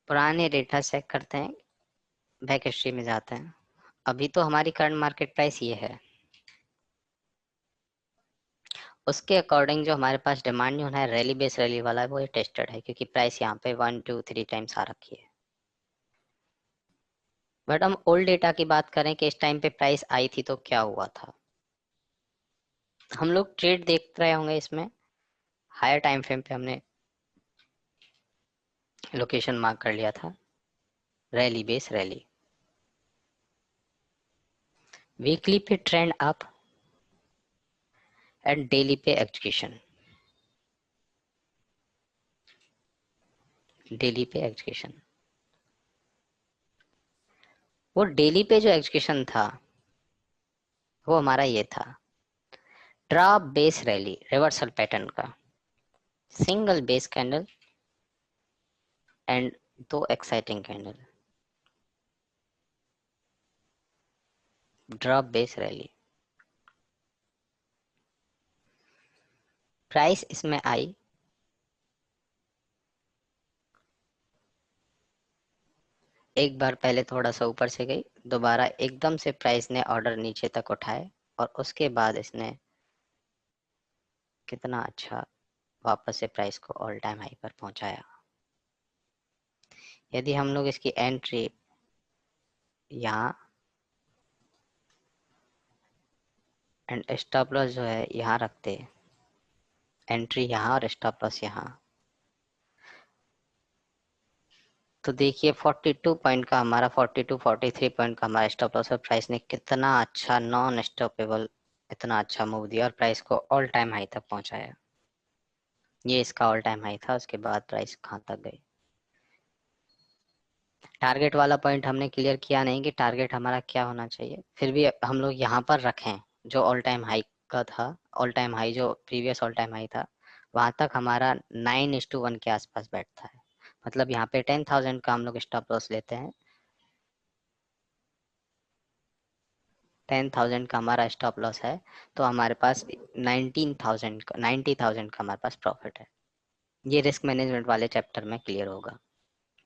पुराने डेटा चेक करते हैं, बैक हिस्ट्री में जाते हैं। अभी तो हमारी करंट मार्केट प्राइस ये है, उसके अकॉर्डिंग जो हमारे पास डिमांड जो है रैली बेस रैली वाला है, वो ये टेस्टेड है, क्योंकि प्राइस यहाँ पे 1 2 3 टाइम्स आ रखी है। बट हम ओल्ड डेटा की बात करें कि इस टाइम पे प्राइस आई थी तो क्या हुआ था, हम लोग ट्रेड देख रहे होंगे। इसमें हायर टाइम फ्रेम पे हमने लोकेशन मार्क कर लिया था, रैली बेस रैली। वीकली पे ट्रेंड अप एंड डेली पे एग्जीक्यूशन, डेली पे एग्जीक्यूशन। वो डेली पे जो एग्जीक्यूशन था वो हमारा ये था, drop base rally reversal pattern का, सिंगल बेस कैंडल एंड दो exciting candle, drop base rally. Price इसमें आई, एक बार पहले थोड़ा सा ऊपर से गई, दोबारा एकदम से प्राइस ने ऑर्डर नीचे तक उठाए, और उसके बाद इसने कितना अच्छा वापस से प्राइस को ऑल टाइम हाई पर पहुंचाया। यदि हम लोग इसकी एंट्री यहाँ एंड स्टॉप लॉस जो है यहाँ रखते, एंट्री यहाँ और स्टॉप लॉस यहाँ, तो देखिए 42 पॉइंट का हमारा, 42-43 पॉइंट का हमारा स्टॉप लॉस है। प्राइस ने कितना अच्छा नॉन स्टॉपेबल, इतना अच्छा मूव दिया और प्राइस को ऑल टाइम हाई तक पहुंचाया। ये इसका ऑल टाइम हाई था, उसके बाद प्राइस कहाँ तक गई। टारगेट वाला पॉइंट हमने क्लियर किया नहीं कि टारगेट हमारा क्या होना चाहिए, फिर भी हम लोग यहाँ पर रखें जो ऑल टाइम हाई का था, ऑल टाइम हाई जो प्रीवियस ऑल टाइम हाई था, वहां तक हमारा 9:1 के आसपास बैठता है। मतलब यहाँ पे 10,000 का हम लोग स्टॉप लॉस लेते हैं, 10,000 का हमारा स्टॉप लॉस है, तो हमारे पास 19,000 का, 90,000 का हमारे पास प्रॉफिट है। ये रिस्क मैनेजमेंट वाले चैप्टर में क्लियर होगा।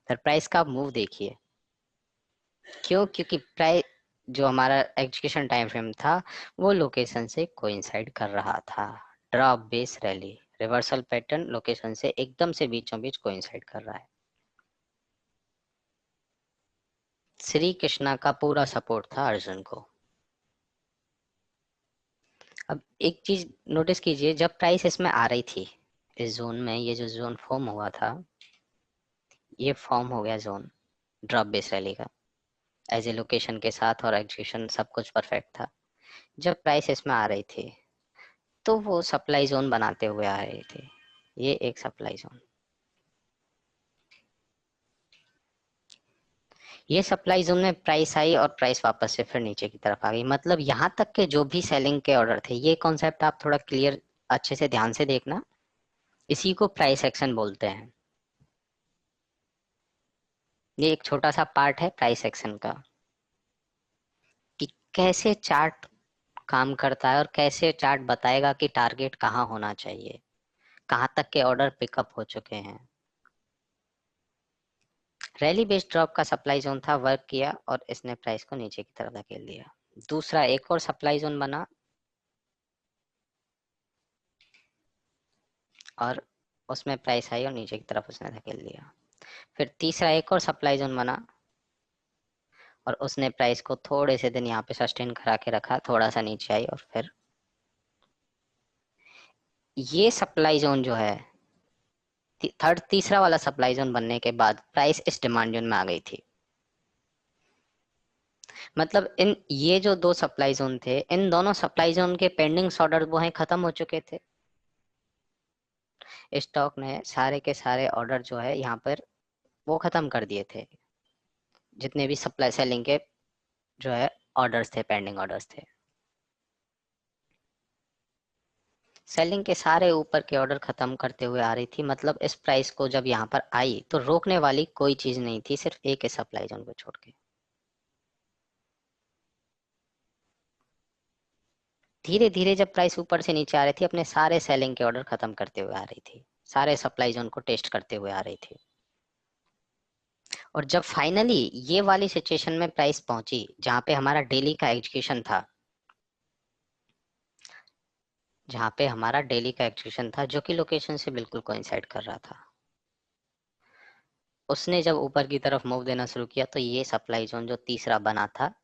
सर प्राइस का मूव देखिए, क्यों? क्योंकि प्राइस जो हमारा एग्जीक्यूशन टाइम फ्रेम था वो लोकेशन से कोइंसाइड कर रहा था, drop base rally reversal pattern location से एकदम से बीचों बीच कोइंसाइड कर रहा है। श्री कृष्णा का पूरा सपोर्ट था अर्जुन को। अब एक चीज नोटिस कीजिए, जब प्राइस इसमें आ रही थी इस जोन में, ये जो जोन फॉर्म हुआ था, ये फॉर्म हो गया जोन ड्रॉप बेस रैली का एज ए लोकेशन के साथ, और एग्जीक्यूशन सब कुछ परफेक्ट था। जब प्राइस इसमें आ रही थी तो वो सप्लाई जोन बनाते हुए आ रहे थे, ये एक सप्लाई जोन, ये सप्लाई जोन में प्राइस आई और प्राइस वापस से फिर नीचे की तरफ आ गई। मतलब यहाँ तक के जो भी सेलिंग के ऑर्डर थे, ये कॉन्सेप्ट आप थोड़ा क्लियर अच्छे से ध्यान से देखना, इसी को प्राइस एक्शन बोलते हैं। ये एक छोटा सा पार्ट है प्राइस एक्शन का, कि कैसे चार्ट काम करता है और कैसे चार्ट बताएगा कि टारगेट कहाँ होना चाहिए, कहाँ तक के ऑर्डर पिकअप हो चुके हैं। रैली बेस्ड ड्रॉप का सप्लाई जोन था, वर्क किया और इसने प्राइस को नीचे की तरफ धकेल दिया। दूसरा एक और सप्लाई जोन बना और उसमें प्राइस आई और नीचे की तरफ उसने धकेल दिया। फिर तीसरा एक और सप्लाई जोन बना और उसने प्राइस को थोड़े से दिन यहाँ पे सस्टेन करा के रखा, थोड़ा सा नीचे आई और फिर ये सप्लाई जोन जो है तीसरा वाला सप्लाई जोन बनने के बाद प्राइस इस डिमांड जोन में आ गई थी। मतलब इन ये जो दो सप्लाई जोन थे, इन दोनों सप्लाई जोन के पेंडिंग ऑर्डर वो हैं खत्म हो चुके थे। स्टॉक ने सारे के सारे ऑर्डर जो है यहाँ पर वो खत्म कर दिए थे, जितने भी सप्लाई सेलिंग के जो है ऑर्डर्स थे, पेंडिंग ऑर्डर्स थे, सेलिंग के सारे ऊपर के ऑर्डर खत्म करते हुए आ रही थी। मतलब इस प्राइस को जब यहाँ पर आई तो रोकने वाली कोई चीज नहीं थी, सिर्फ एक ही सप्लाई जोन को छोड़ के। धीरे धीरे जब प्राइस ऊपर से नीचे आ रही थी, अपने सारे सेलिंग के ऑर्डर खत्म करते हुए आ रही थी, सारे सप्लाई जोन को टेस्ट करते हुए आ रही थी। और जब फाइनली ये वाली सिचुएशन में प्राइस पहुंची जहां पे हमारा डेली का एग्जीक्यूशन था, जहां पे हमारा डेली का एग्जीक्यूशन था जो कि लोकेशन से बिल्कुल कोइंसाइड कर रहा था, उसने जब ऊपर की तरफ मूव देना शुरू किया तो ये सप्लाई जोन जो तीसरा बना था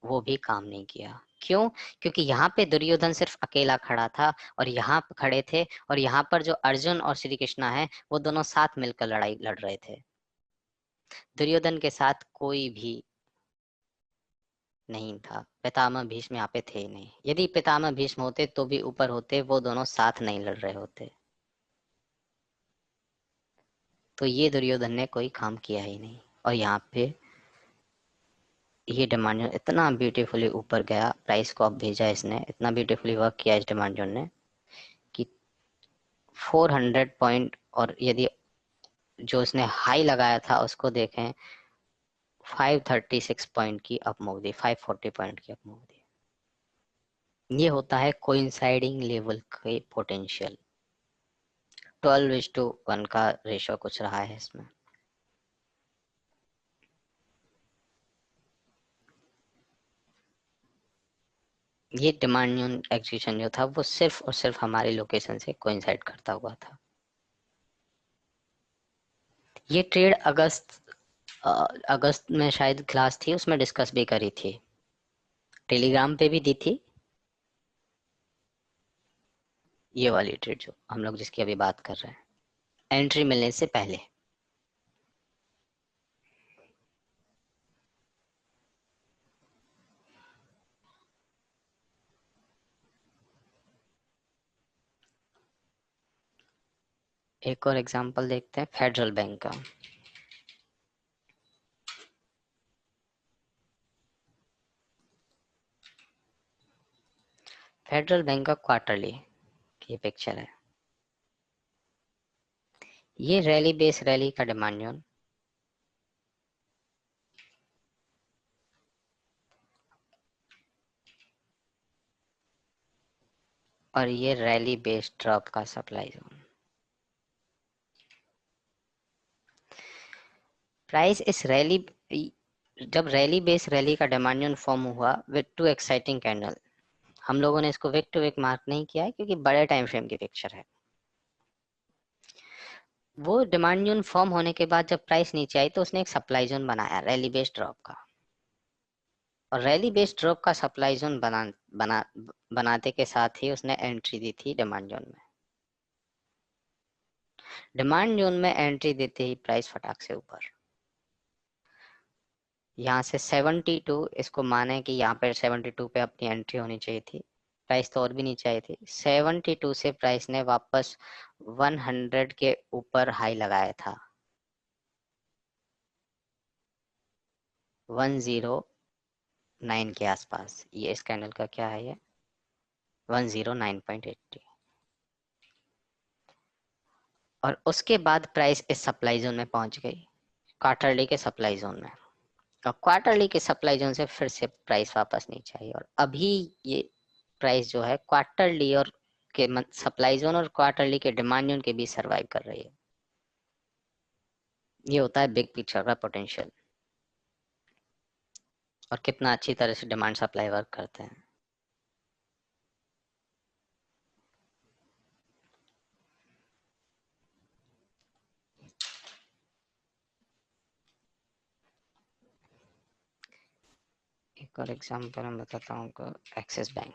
वो भी काम नहीं किया। क्यों? क्योंकि यहाँ पे दुर्योधन सिर्फ अकेला खड़ा था और यहाँ पे खड़े थे, और यहाँ पर जो अर्जुन और श्री कृष्णा है वो दोनों साथ मिलकर लड़ाई लड़ रहे थे। दुर्योधन के साथ कोई भी नहीं था, पितामह भीष्म यहाँ पे थे ही नहीं। यदि पितामह भीष्म होते तो भी ऊपर होते, वो दोनों साथ नहीं लड़ रहे होते। तो ये दुर्योधन ने कोई काम किया ही नहीं, और यहाँ पे ये डिमांड जोन इतना ब्यूटीफुली ऊपर गया, प्राइस को अब भेजा इसने, इतना ब्यूटीफुली वर्क किया इस डिमांड जोन ने कि 400 पॉइंट, और यदि जो इसने हाई लगाया था उसको देखें 536 पॉइंट की अप मूव दी, 540 पॉइंट की अप मूव दी। ये होता है कोइंसाइडिंग लेवल के पोटेंशियल। 12:1 का रेशो कुछ रहा है इसमें। ये डिमांड एग्जीक्यूशन जो था वो सिर्फ और सिर्फ हमारी लोकेशन से कोइंसाइड करता हुआ था। ये ट्रेड अगस्त में शायद क्लास थी उसमें डिस्कस भी करी थी, टेलीग्राम पे भी दी थी। ये वाली ट्रेड जो हम लोग जिसकी अभी बात कर रहे हैं, एंट्री मिलने से पहले। एक और एग्जांपल देखते हैं फेडरल बैंक का। फेडरल बैंक का क्वार्टरली ये पिक्चर है। ये रैली बेस रैली का डिमांड जोन, और ये रैली बेस ड्रॉप का सप्लाई जोन। प्राइस इस रैली, जब रैली बेस रैली का डिमांड जोन फॉर्म हुआ विद टू एक्साइटिंग कैंडल, हम लोगों ने इसको विक टू विक मार्क नहीं किया है क्योंकि बड़े टाइम फ्रेम की पिक्चर है। वो डिमांड जोन फॉर्म होने के बाद जब प्राइस नीचे आई तो उसने एक सप्लाई जोन बनाया रैली बेस्ड ड्रॉप का, और रैली बेस्ड ड्रॉप का सप्लाई जोन बनाते के साथ ही उसने एंट्री दी थी डिमांड जोन में। डिमांड जोन में एंट्री देते ही प्राइस फटाक से ऊपर, यहाँ से 72, इसको माने कि यहाँ पे 72 पे अपनी एंट्री होनी चाहिए थी, प्राइस तो और भी नीचे आई थी। 72 से प्राइस ने वापस 100 के ऊपर हाई लगाया था, 109 के आसपास। ये इस कैंडल का क्या है, ये 109.80। और उसके बाद प्राइस इस सप्लाई जोन में पहुंच गई, क्वार्टरली के सप्लाई जोन में, और क्वार्टरली के सप्लाई जोन से फिर से प्राइस वापस नीचे आई, और अभी ये प्राइस जो है क्वार्टरली और के सप्लाई जोन और क्वार्टरली के डिमांड जोन के बीच सरवाइव कर रही है। ये होता है बिग पिक्चर का पोटेंशियल, और कितना अच्छी तरह से डिमांड सप्लाई वर्क करते हैं। एक और एग्जांपल मैं बताता हूँ आपको, एक्सिस बैंक।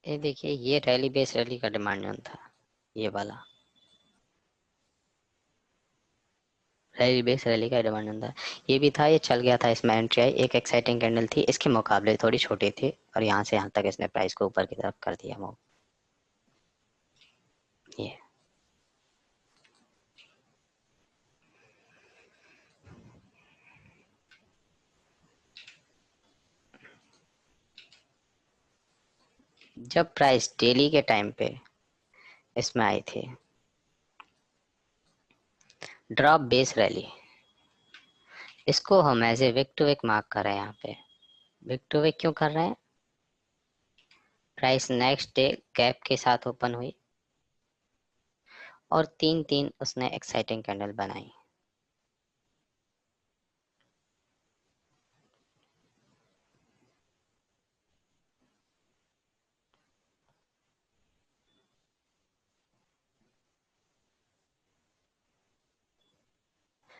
ये देखिए, ये रैली बेस रैली का डिमांड जोन था, ये वाला रैली बेस रैली का डिमांड जोन था, ये भी था, ये चल गया था, इसमें एंट्री आई, एक एक्साइटिंग कैंडल थी, इसके मुकाबले थोड़ी छोटी थी, और यहाँ से यहाँ तक इसने प्राइस को ऊपर की तरफ कर दिया मूव। ये जब प्राइस डेली के टाइम पे इसमें आई थी, ड्रॉप बेस रैली, इसको हम as a wick to wick mark कर रहे हैं। यहाँ पे विक टू विक क्यों कर रहे हैं, प्राइस नेक्स्ट डे गैप के साथ ओपन हुई और 3-3 उसने एक्साइटिंग कैंडल बनाई।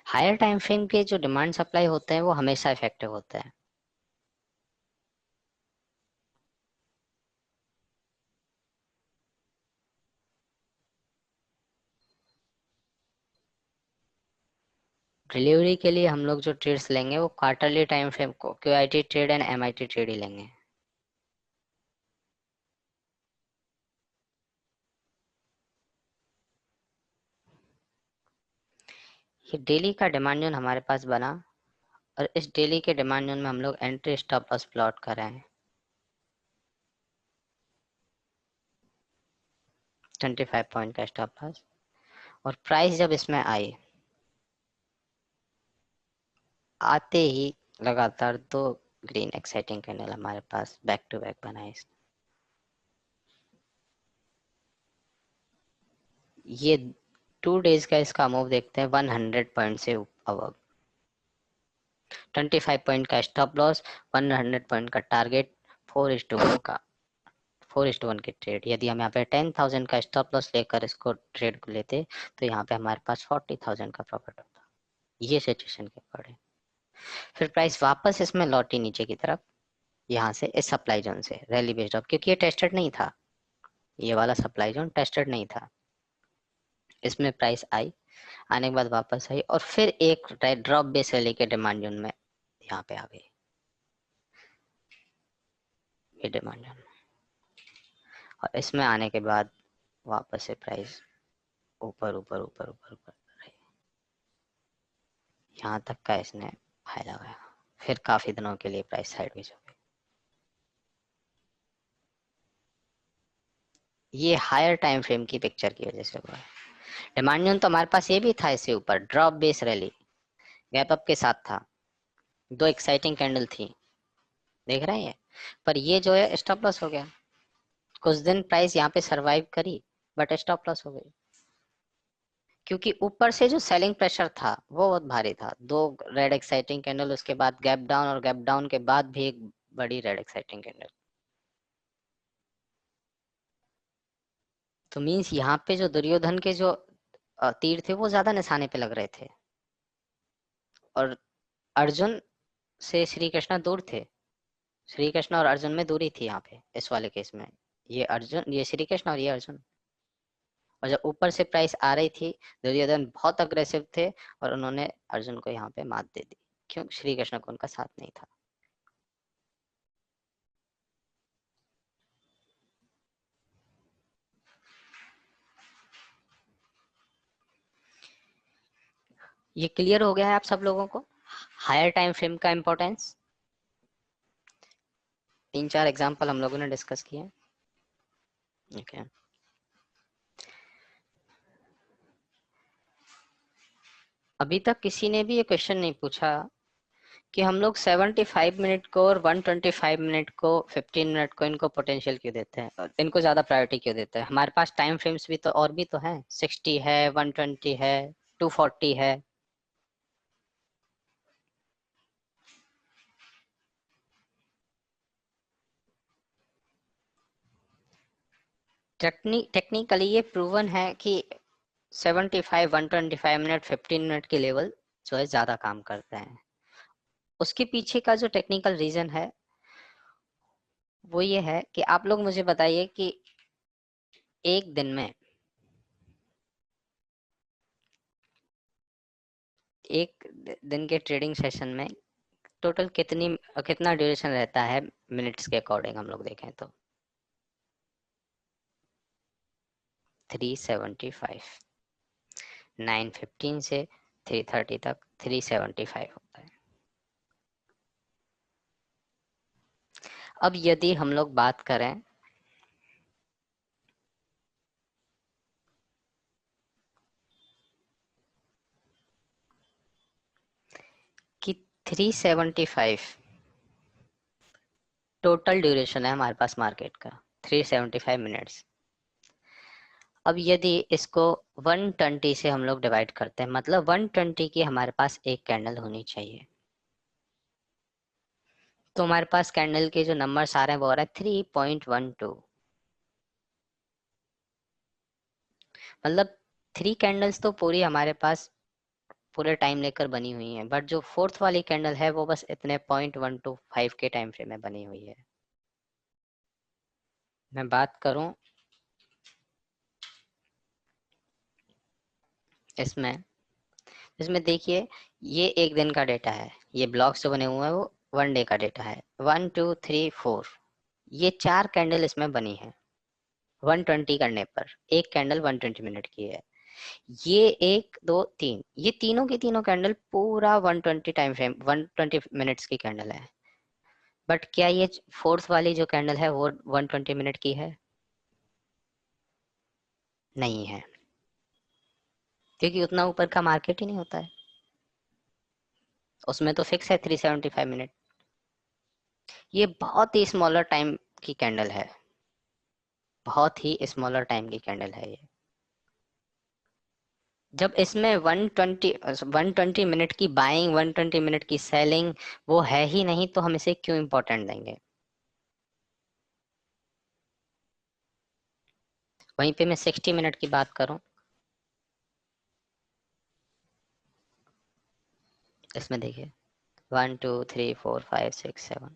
हायर टाइम फ्रेम के जो डिमांड सप्लाई होते हैं वो हमेशा इफेक्टिव होते हैं। डिलीवरी के लिए हम लोग जो ट्रेड्स लेंगे वो क्वार्टरली टाइम फ्रेम को क्यूआईटी ट्रेड एंड एमआईटी ट्रेड ही लेंगे। ये डेली का डिमांड जोन हमारे पास बना, और इस डेली के डिमांड जोन में हम लोग एंट्री स्टॉप लॉस प्लॉट कर रहे हैं, 25 पॉइंट का स्टॉप लॉस। और प्राइस जब इसमें आई, आते ही लगातार 2 ग्रीन एक्साइटिंग कैंडल हमारे पास बैक टू बैक बनाए। ये 2 डेज का इसका मूव देखते हैं, 100 पॉइंट से अबव, 25 पॉइंट का स्टॉप लॉस, 100 पॉइंट का टारगेट, 4:1 का 4:1 की ट्रेड। यदि हम यहाँ पे 10,000 का स्टॉप लॉस लेकर इसको ट्रेड को लेते तो यहाँ पे हमारे पास 40,000 का प्रॉफिट होता। ये सिचुएशन के अकॉर्डिंग फिर प्राइस वापस इसमें लौटी नीचे की तरफ, यहाँ से इस सप्लाई जोन से रैली बेस्ड ऑफ, क्योंकि ये टेस्टेड नहीं था, ये वाला सप्लाई जोन टेस्टेड नहीं था। इसमें प्राइस आई, आने के बाद वापस आई, और फिर एक ड्रॉप बेस रैली के डिमांड जोन में यहाँ पे आ गई, ये डिमांड जोन, और इसमें आने के बाद वापस से प्राइस ऊपर ऊपर ऊपर ऊपर ऊपर यहाँ तक का इसने हाई लगाया, फिर काफी दिनों के लिए प्राइस साइडवेज हो गई। ये हायर टाइम फ्रेम की पिक्चर की वजह से हुआ है। डिमांड जोन तो हमारे पास ये भी था, इससे ऊपर drop base rally gap up के साथ था, 2 एक्साइटिंग कैंडल थी, देख रहे हैं, पर ये जो है स्टॉप लॉस हो गया। कुछ दिन प्राइस यहाँ पे सरवाइव करी, बट स्टॉप लॉस हो गई। क्योंकि ऊपर से जो सेलिंग प्रेशर था वो बहुत भारी था, 2 रेड एक्साइटिंग कैंडल, उसके बाद गैप डाउन, और गैप डाउन के बाद भी एक बड़ी रेड एक्साइटिंग कैंडल। तो मीन्स यहाँ पे जो दुर्योधन के जो तीर थे वो ज्यादा निशाने पे लग रहे थे, और अर्जुन से श्री कृष्ण दूर थे। श्री कृष्ण और अर्जुन में दूरी थी यहाँ पे इस वाले केस में। ये अर्जुन, ये श्री कृष्ण और ये अर्जुन। और जब ऊपर से प्राइस आ रही थी, दुर्योधन बहुत अग्रेसिव थे और उन्होंने अर्जुन को यहाँ पे मात दे दी, क्यों? श्री कृष्ण को उनका साथ नहीं था। ये क्लियर हो गया है आप सब लोगों को, हायर टाइम फ्रेम का इंपॉर्टेंस? 3-4 एग्जांपल हम लोगों ने डिस्कस किए। ओके, अभी तक किसी ने भी ये क्वेश्चन नहीं पूछा कि हम लोग 75 मिनट को और 125 मिनट को, 15 मिनट को, इनको पोटेंशियल क्यों देते हैं, और इनको ज्यादा प्रायोरिटी क्यों देते हैं? हमारे पास टाइम फ्रेम्स भी तो और भी तो हैं, 60 है, 120 है, 240 है। टेक्निकली ये प्रूवन है कि 75, 125 मिनट, 15 मिनट के लेवल जो है ज्यादा काम करते हैं। उसके पीछे का जो टेक्निकल रीजन है वो ये है कि आप लोग मुझे बताइए कि एक दिन में, एक दिन के ट्रेडिंग सेशन में टोटल कितना ड्यूरेशन रहता है मिनट्स के अकॉर्डिंग हम लोग देखें तो? 375। 9:15 से 3:30 तक 375 होता है। अब यदि हम लोग बात करें कि 375 टोटल ड्यूरेशन है हमारे पास मार्केट का, 375 मिनट्स। अब यदि इसको 120 से हम लोग डिवाइड करते हैं, मतलब 120 की हमारे पास एक कैंडल होनी चाहिए, तो हमारे पास कैंडल के जो नंबर्स आ रहे हैं वो आ रहा है 3.12। मतलब 3 कैंडल्स तो पूरी हमारे पास पूरे टाइम लेकर बनी हुई है, बट जो फोर्थ वाली कैंडल है वो बस इतने 0.125 के टाइम फ्रेम में बनी हुई है। मैं बात करूं इसमें इसमें देखिए, ये एक दिन का डेटा है, ये ब्लॉक्स जो बने हुए हैं वो 1 डे का डेटा है। 1 2 3 4, ये 4 कैंडल इसमें बनी है 120 करने पर। एक कैंडल 120 मिनट की है। ये 1 2 3, ये तीनों की तीनों कैंडल पूरा 120 टाइम फ्रेम, 120 मिनट्स की कैंडल है। बट क्या ये फोर्थ वाली जो कैंडल है वो 120 मिनट की है? नहीं है, क्योंकि उतना ऊपर का मार्केट ही नहीं होता है, उसमें तो फिक्स है 375 मिनट। ये बहुत ही स्मॉलर टाइम की कैंडल है, बहुत ही स्मॉलर टाइम की कैंडल है ये। जब इसमें 120 मिनट की बाइंग, 120 मिनट की सेलिंग वो है ही नहीं, तो हम इसे क्यों इंपॉर्टेंट देंगे? वहीं पे मैं 60 मिनट की बात करूं, इसमें देखिए 1 2 3 4 5 6 7,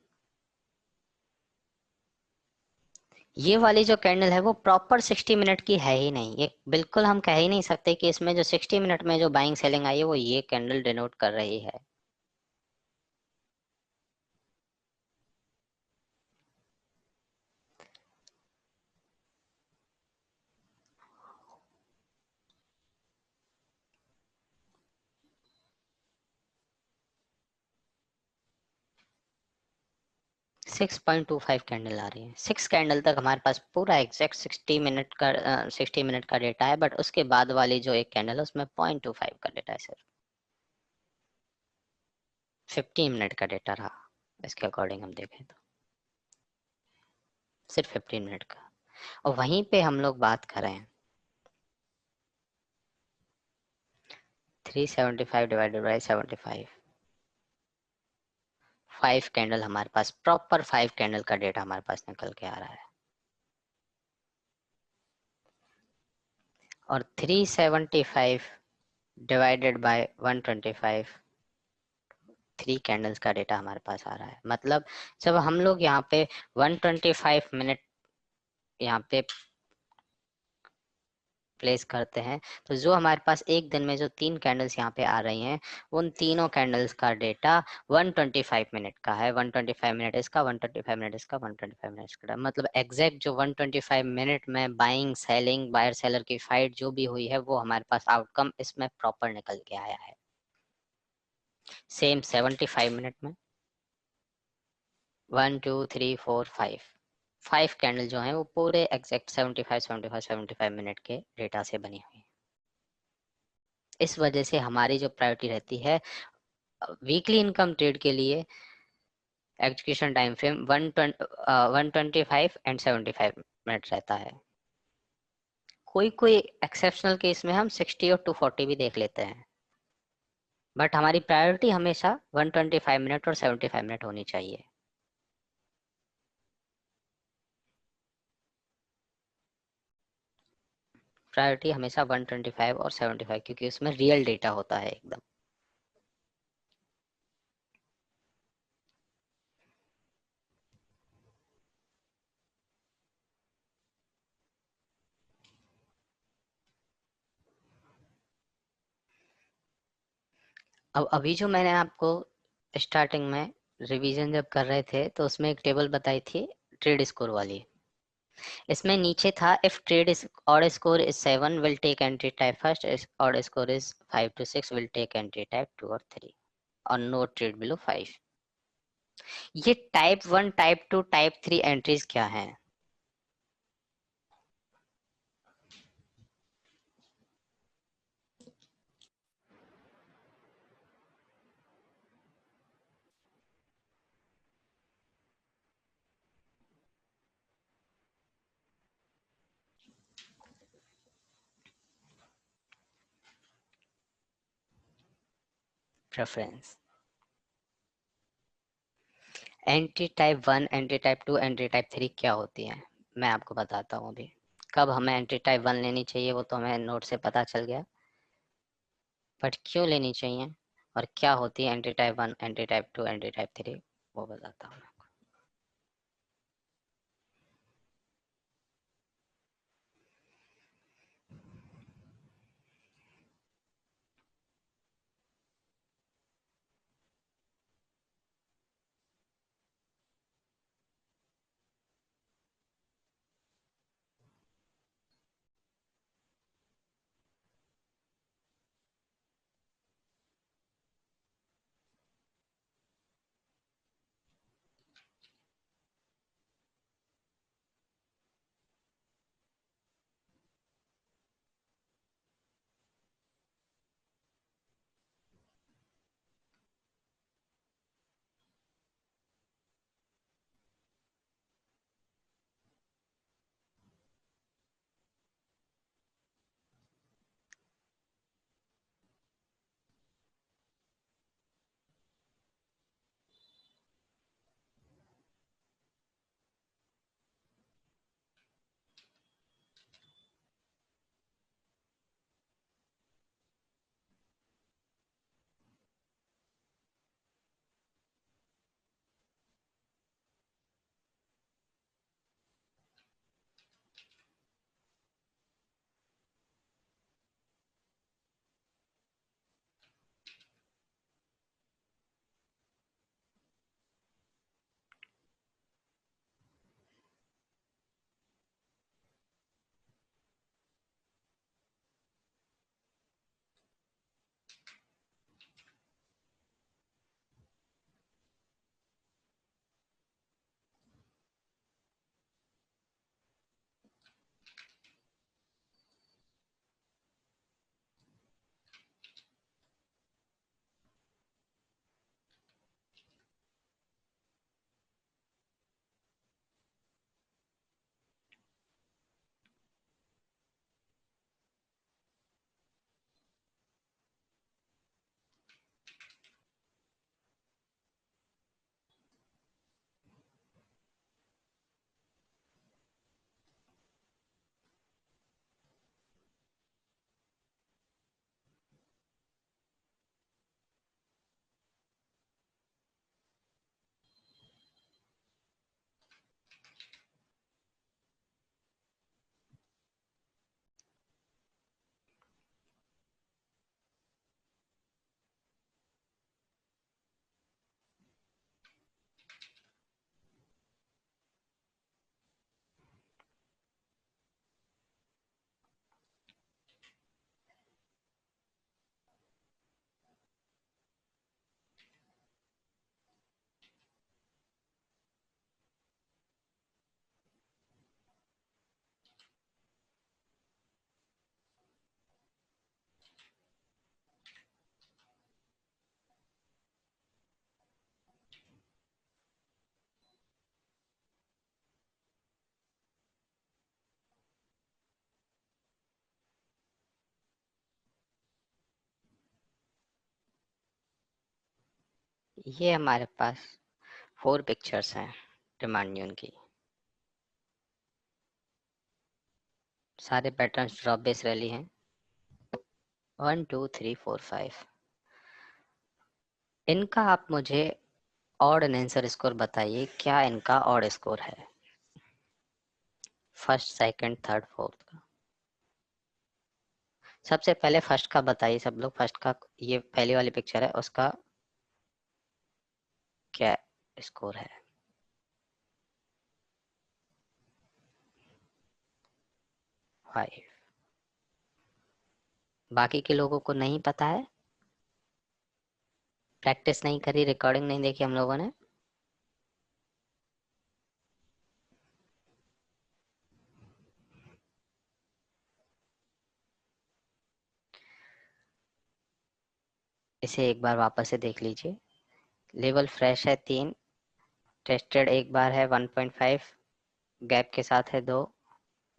ये वाली जो कैंडल है वो प्रॉपर 60 मिनट की है ही नहीं। ये बिल्कुल हम कह ही नहीं सकते कि इसमें जो 60 मिनट में जो बाइंग सेलिंग आई है वो ये कैंडल डिनोट कर रही है। 6.25 कैंडल आ रही है। 6 कैंडल तक हमारे पास पूरा एग्जैक्ट 60 मिनट का डेटा है, बट उसके बाद वाली जो एक कैंडल है उसमें 0.25 का डेटा है, सिर्फ 15 मिनट का डेटा रहा। इसके अकॉर्डिंग हम देखें तो सिर्फ 15 मिनट का। और वहीं पे हम लोग बात करें 375 डिवाइडेड बाई 75, 5 कैंडल हमारे पास, प्रॉपर 5 कैंडल का डेटा हमारे पास निकल के आ रहा है। और 375 डिवाइडेड बाय 125, 3 कैंडल्स का डेटा हमारे पास आ रहा है। मतलब जब हम लोग यहाँ पे 125 मिनट यहाँ पे प्लेस करते हैं, तो जो हमारे पास एक दिन में जो 3 कैंडल्स यहाँ पे आ रही हैं, उन तीनों कैंडल्स का डेटा 125 मिनट का है। 125 मिनट इसका, 125 मिनट इसका, 125 मिनट इसका, मतलब एग्जैक्ट जो 125 मिनट में बाइंग सेलिंग, बायर सेलर की फाइट जो भी हुई है, वो हमारे पास आउटकम इसमें प्रॉपर निकल के आया है। सेम 75 मिनट में 1 2 3 4 5, 5 कैंडल जो है वो पूरे एग्जैक्ट 75 मिनट के डेटा से बनी हुई है। इस वजह से हमारी जो प्रायोरिटी रहती है वीकली इनकम ट्रेड के लिए, execution time frame 125 and 75 minute रहता है। कोई कोई एक्सेप्शनल केस में हम 60 और 240 भी देख लेते हैं, बट हमारी प्रायोरिटी हमेशा 125 मिनट और 75 मिनट होनी चाहिए। प्रायोरिटी हमेशा 125 और 75, क्योंकि उसमें रियल डेटा होता है एकदम। अब अभी जो मैंने आपको स्टार्टिंग में रिवीजन जब कर रहे थे, तो उसमें एक टेबल बताई थी ट्रेड स्कोर वाली। इसमें नीचे था if trade is odd score is 7 will take entry type first, odd score is 5 to 6 will take entry type 2 और 3 और नो ट्रेड बिलो 5। ये टाइप 1 टाइप 2 टाइप 3 एंट्रीज क्या हैं? Preference, entry type 1, entry type 2, entry type 3 क्या होती है, मैं आपको बताता हूँ अभी। कब हमें एंट्री टाइप 1 लेनी चाहिए वो तो हमें नोट से पता चल गया, बट क्यों लेनी चाहिए और क्या होती है entry type 1, entry type 2, entry type 3, वो बताता हूँ। ये हमारे पास 4 पिक्चर्स हैं डिमांड यून की। सारे पैटर्न्स ड्रॉप बेस रैली हैं, 1 2 3 4 5। इनका आप मुझे ऑड एंड आंसर स्कोर बताइए, क्या इनका ऑड स्कोर है? फर्स्ट, सेकंड, थर्ड, फोर्थ का। सबसे पहले फर्स्ट का बताइए सब लोग। फर्स्ट का, ये पहली वाली पिक्चर है, उसका क्या स्कोर है? 5। बाकी के लोगों को नहीं पता है, प्रैक्टिस नहीं करी, रिकॉर्डिंग नहीं देखी हम लोगों ने। इसे एक बार वापस से देख लीजिए। लेवल फ्रेश है 3, टेस्टेड एक बार है 1.5, गैप के साथ है 2,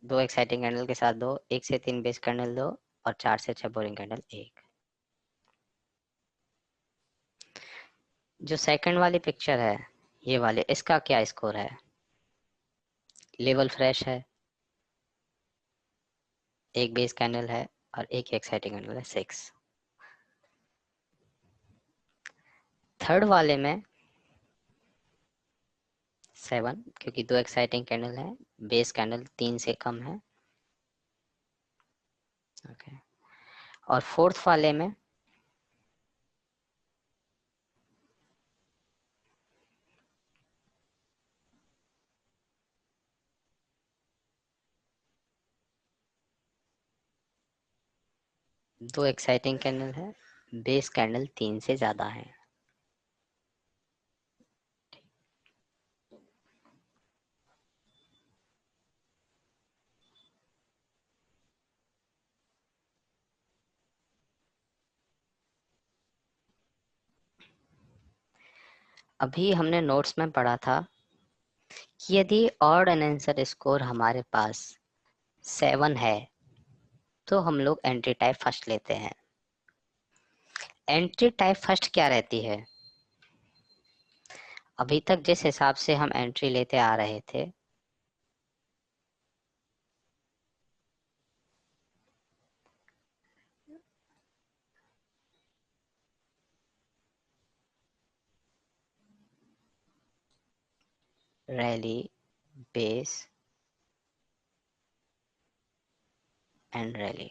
2 एक्साइटिंग कैंडल के साथ 2, 1 से 3 बेस कैंडल 2, और 4 से 6 बोरिंग कैंडल 1। जो सेकंड वाली पिक्चर है, ये वाले, इसका क्या स्कोर है? लेवल फ्रेश है, एक बेस कैंडल है और एक एक्साइटिंग कैंडल है, 6। थर्ड वाले में 7, क्योंकि 2 एक्साइटिंग कैंडल है, बेस कैंडल 3 से कम है। ओके। और फोर्थ वाले में 2 एक्साइटिंग कैंडल है, बेस कैंडल 3 से ज्यादा है। अभी हमने नोट्स में पढ़ा था कि यदि ऑड एंड आंसर स्कोर हमारे पास 7 है तो हम लोग एंट्री टाइप फर्स्ट लेते हैं। एंट्री टाइप फर्स्ट क्या रहती है? अभी तक जिस हिसाब से हम एंट्री लेते आ रहे थे, rally, base and rally.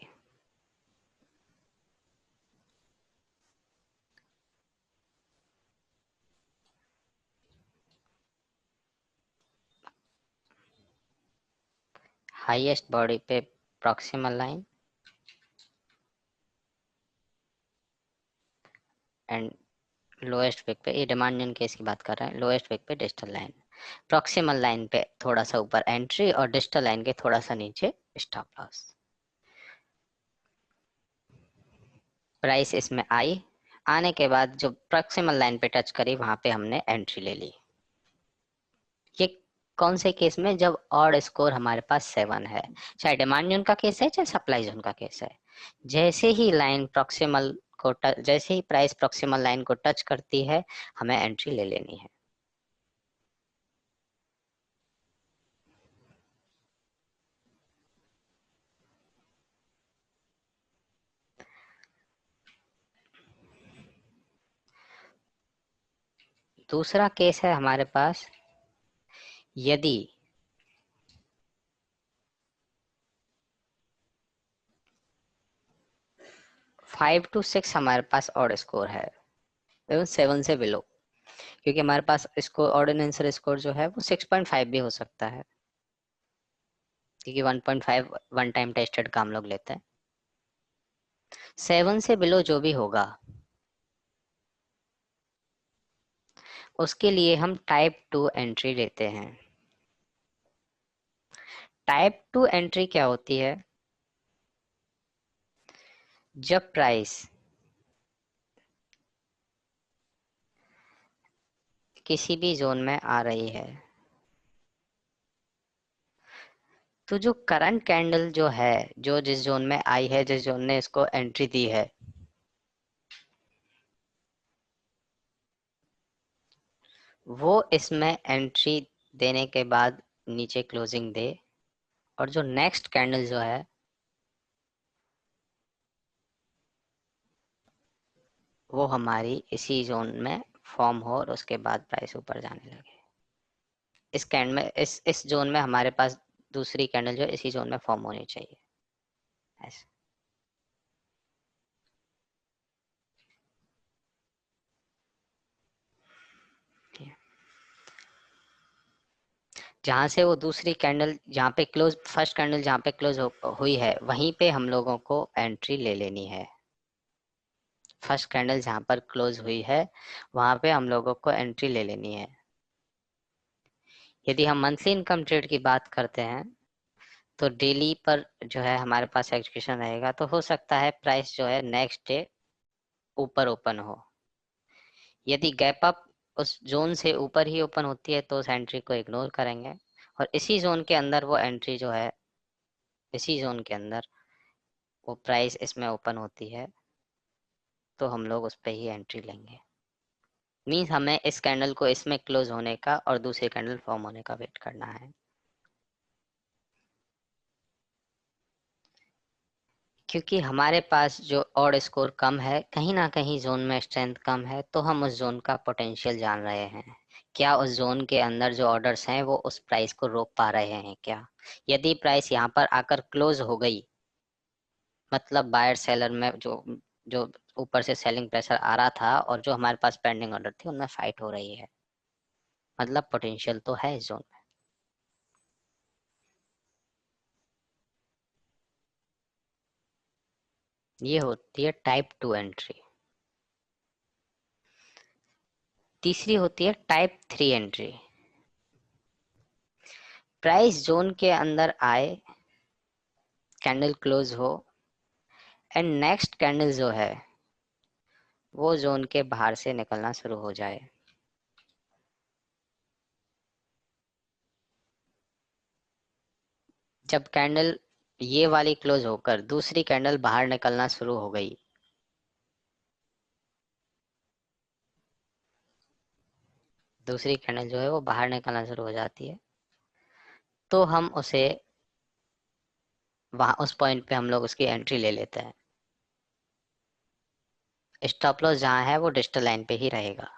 Highest body पे proximal line and lowest wick पे, ये डिमांड केस की बात कर रहे हैं, लोएस्ट विक पे डिजिटल लाइन, प्रॉक्सिमल लाइन पे थोड़ा सा ऊपर एंट्री और डिजिटल लाइन के थोड़ा सा नीचे स्टॉप लॉस। प्राइस इसमें आई, आने के बाद जो प्रॉक्सिमल लाइन पे टच करी वहां पे हमने एंट्री ले ली। ये कौन से केस में? जब ऑड स्कोर हमारे पास 7 है, चाहे डिमांड जोन का केस है चाहे सप्लाई जोन का केस है। जैसे ही लाइन प्रॉक्सिमल को जैसे ही प्राइस प्रॉक्सिमल लाइन को टच करती है, हमें एंट्री ले लेनी है। दूसरा केस है हमारे पास, यदि फाइव टू सिक्स हमारे पास ऑड स्कोर है, एवं 7 से बिलो, क्योंकि हमारे पास स्कोर ऑर्डिनेंसर स्कोर जो है वो 6.5 भी हो सकता है, क्योंकि 1.5 वन टाइम टेस्टेड का हम लोग लेते हैं। 7 से बिलो जो भी होगा, उसके लिए हम टाइप 2 एंट्री लेते हैं। टाइप 2 एंट्री क्या होती है? जब प्राइस किसी भी जोन में आ रही है, तो जो करंट कैंडल जो है, जो जिस जोन में आई है, जिस जोन ने इसको एंट्री दी है, वो इसमें एंट्री देने के बाद नीचे क्लोजिंग दे, और जो नेक्स्ट कैंडल जो है वो हमारी इसी जोन में फॉर्म हो और उसके बाद प्राइस ऊपर जाने लगे। इस कैंड में इस जोन में हमारे पास दूसरी कैंडल जो इसी जोन में फॉर्म होनी चाहिए ऐसे। जहां से वो दूसरी कैंडल जहाँ पे क्लोज, फर्स्ट कैंडल जहाँ पे क्लोज हुई है वहीं पे हम लोगों को एंट्री ले लेनी है। फर्स्ट कैंडल जहाँ पर क्लोज हुई है वहां पे हम लोगों को एंट्री ले लेनी है। यदि हम मंथली इनकम ट्रेड की बात करते हैं तो डेली पर जो है हमारे पास एग्जीक्यूशन रहेगा, तो हो सकता है प्राइस जो है नेक्स्ट डे ऊपर ओपन हो। यदि गैप अप उस जोन से ऊपर ही ओपन होती है तो उस एंट्री को इग्नोर करेंगे, और इसी जोन के अंदर वो एंट्री जो है, इसी जोन के अंदर वो प्राइस इसमें ओपन होती है तो हम लोग उस पर ही एंट्री लेंगे। मीन्स हमें इस कैंडल को इसमें क्लोज होने का और दूसरी कैंडल फॉर्म होने का वेट करना है। क्योंकि हमारे पास जो ऑड स्कोर कम है, कहीं ना कहीं जोन में स्ट्रेंथ कम है, तो हम उस जोन का पोटेंशियल जान रहे हैं। क्या उस जोन के अंदर जो ऑर्डर्स हैं वो उस प्राइस को रोक पा रहे हैं क्या? यदि प्राइस यहाँ पर आकर क्लोज हो गई, मतलब बायर सेलर में जो जो ऊपर से सेलिंग प्रेशर आ रहा था और जो हमारे पास पेंडिंग ऑर्डर थी उनमें फाइट हो रही है, मतलब पोटेंशियल तो है इस जोन में। ये होती है टाइप 2 एंट्री। तीसरी होती है टाइप 3 एंट्री। प्राइस जोन के अंदर आए, कैंडल क्लोज हो, एंड नेक्स्ट कैंडल जो है वो जोन के बाहर से निकलना शुरू हो जाए। जब कैंडल ये वाली क्लोज होकर दूसरी कैंडल बाहर निकलना शुरू हो गई, दूसरी कैंडल जो है वो बाहर निकलना शुरू हो जाती है, तो हम उसे वहां उस पॉइंट पे हम लोग उसकी एंट्री ले लेते हैं। स्टॉप लॉस जहाँ है वो डिजिटल लाइन पे ही रहेगा।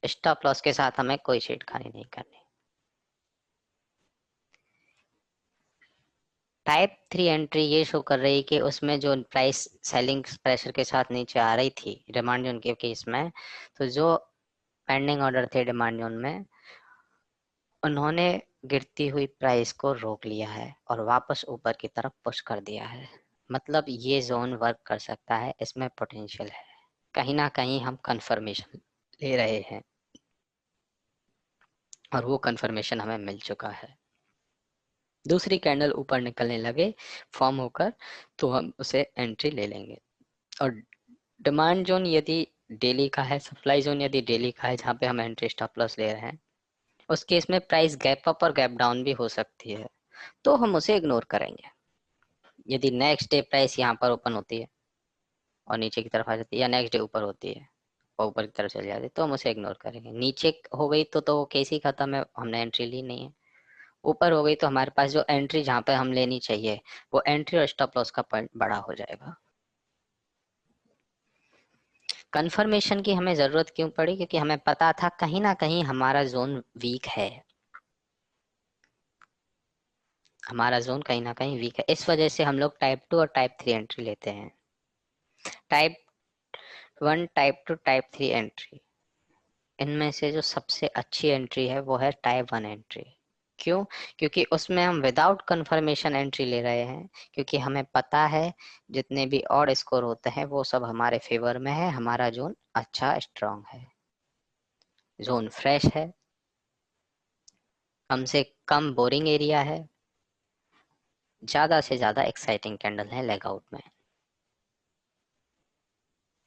स्टॉप लॉस के साथ हमें कोई छेड़खानी नहीं करनी। टाइप 3 एंट्री ये शो कर रही कि उसमें जो प्राइस सेलिंग प्रेशर के साथ नीचे आ रही थी डिमांड जोन के केस में, तो जो पेंडिंग ऑर्डर थे डिमांड जोन में, उन्होंने गिरती हुई प्राइस को रोक लिया है और वापस ऊपर की तरफ पुश कर दिया है। मतलब ये जोन वर्क कर सकता है, इसमें पोटेंशियल है। कहीं ना कहीं हम कंफर्मेशन ले रहे हैं और वो कंफर्मेशन हमें मिल चुका है। दूसरी कैंडल ऊपर निकलने लगे फॉर्म होकर तो हम उसे एंट्री ले लेंगे। और डिमांड जोन यदि डेली का है, सप्लाई जोन यदि डेली का है जहाँ पे हम एंट्री स्टॉप लॉस ले रहे हैं, उस केस में प्राइस गैप अप और गैप डाउन भी हो सकती है, तो हम उसे इग्नोर करेंगे। यदि नेक्स्ट डे प्राइस यहाँ पर ओपन होती है और नीचे की तरफ आ जाती है, या नेक्स्ट डे ऊपर होती है और ऊपर की तरफ चली जाती है, तो हम उसे इग्नोर करेंगे। नीचे हो गई तो वो केस ही खत्म है, हमने एंट्री ली नहीं है। ऊपर हो गई तो हमारे पास जो एंट्री जहाँ पे हम लेनी चाहिए वो एंट्री और स्टॉप लॉस का पॉइंट बड़ा हो जाएगा। कंफर्मेशन की हमें जरूरत क्यों पड़ी? क्योंकि हमें पता था कहीं ना कहीं हमारा जोन वीक है, हमारा जोन कहीं ना कहीं वीक है। इस वजह से हम लोग टाइप 2 और टाइप 3 एंट्री लेते हैं। टाइप 1, टाइप 2, टाइप 3 एंट्री, इनमें से जो सबसे अच्छी एंट्री है वो है टाइप 1 एंट्री। क्यों? क्योंकि उसमें हम विदाउट कंफर्मेशन एंट्री ले रहे हैं, क्योंकि हमें पता है जितने भी और स्कोर होते हैं वो सब हमारे फेवर में है, हमारा जोन अच्छा स्ट्रांग है, जोन फ्रेश है, कम से कम बोरिंग एरिया है, ज्यादा से ज्यादा एक्साइटिंग कैंडल है लेग आउट में।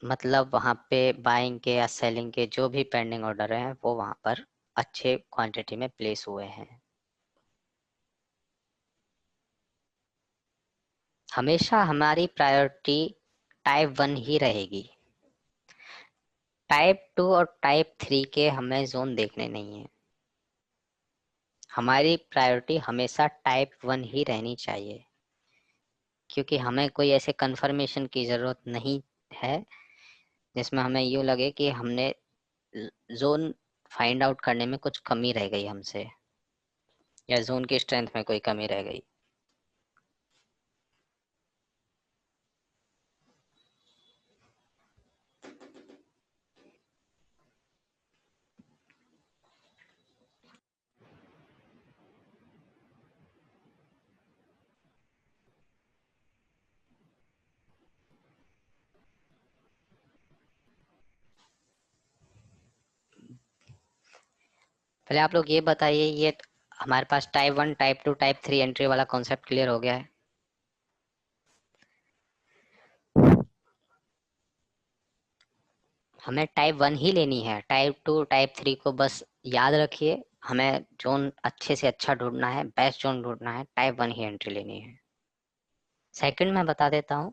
मतलब वहां पे बाइंग के या सेलिंग के जो भी पेंडिंग ऑर्डर हैं वो वहां पर अच्छे क्वांटिटी में प्लेस हुए हैं। हमेशा हमारी प्रायोरिटी टाइप 1 ही रहेगी। टाइप 2 और टाइप 3 के हमें जोन देखने नहीं है। हमारी प्रायोरिटी हमेशा टाइप 1 ही रहनी चाहिए, क्योंकि हमें कोई ऐसे कंफर्मेशन की जरूरत नहीं है जिसमें हमें यूँ लगे कि हमने जोन फाइंड आउट करने में कुछ कमी रह गई हमसे, या जोन की स्ट्रेंथ में कोई कमी रह गई। पहले आप लोग ये बताइए, ये हमारे पास टाइप 1, टाइप 2, टाइप 3 एंट्री वाला कॉन्सेप्ट क्लियर हो गया है? हमें टाइप 1 ही लेनी है, टाइप 2 टाइप 3 को बस याद रखिए। हमें जोन अच्छे से अच्छा ढूंढना है, बेस्ट जोन ढूंढना है, टाइप 1 ही एंट्री लेनी है। सेकंड मैं बता देता हूँ,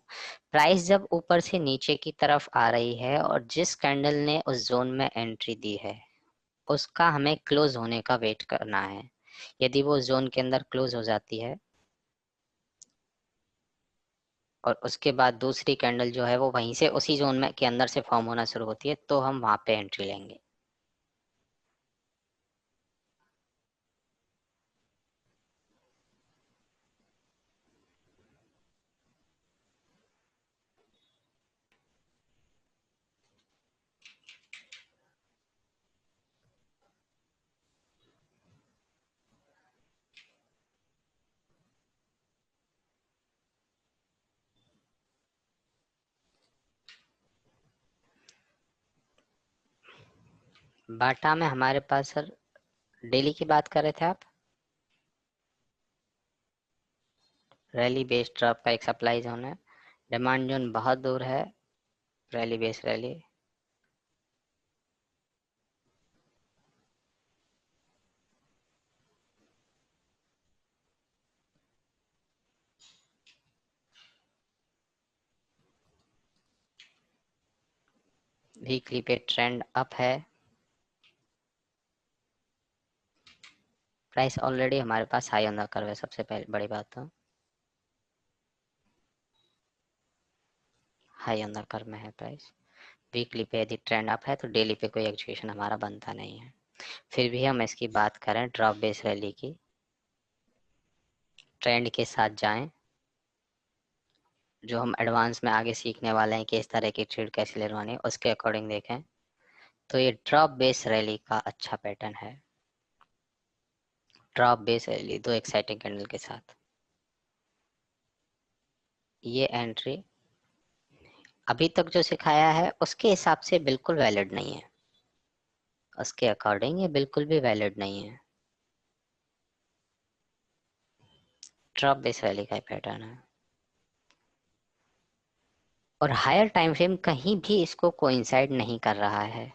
प्राइस जब ऊपर से नीचे की तरफ आ रही है और जिस कैंडल ने उस जोन में एंट्री दी है उसका हमें क्लोज होने का वेट करना है। यदि वो जोन के अंदर क्लोज हो जाती है और उसके बाद दूसरी कैंडल जो है वो वहीं से उसी जोन में के अंदर से फॉर्म होना शुरू होती है, तो हम वहां पे एंट्री लेंगे। बाटा में हमारे पास सर, डेली की बात कर रहे थे आप? रैली बेस ड्रॉप का एक सप्लाई जोन है, डिमांड जोन बहुत दूर है, रैली बेस रैली। वीकली पे ट्रेंड अप है, प्राइस ऑलरेडी हमारे पास हाई ऑन द कर्व है। सबसे पहले बड़ी बात तो हाई ऑन द कर्व में है प्राइस। वीकली पे यदि ट्रेंड अप है तो डेली पे कोई एक्चुएशन हमारा बनता नहीं है। फिर भी हम इसकी बात करें ड्रॉप बेस रैली की, ट्रेंड के साथ जाएं, जो हम एडवांस में आगे सीखने वाले हैं कि इस तरह की ट्रेड कैसे लेवानी है, उसके अकॉर्डिंग देखें तो ये ड्रॉप बेस रैली का अच्छा पैटर्न है। ड्रॉप बेस रैली दो एक्साइटिंग कैंडल के साथ, ये एंट्री अभी तक जो सिखाया है उसके हिसाब से बिल्कुल वैलिड नहीं है, उसके अकॉर्डिंग ये बिल्कुल भी वैलिड नहीं है। ड्रॉप बेस रैली का पैटर्न है और हायर टाइम फ्रेम कहीं भी इसको कोइंसाइड नहीं कर रहा है।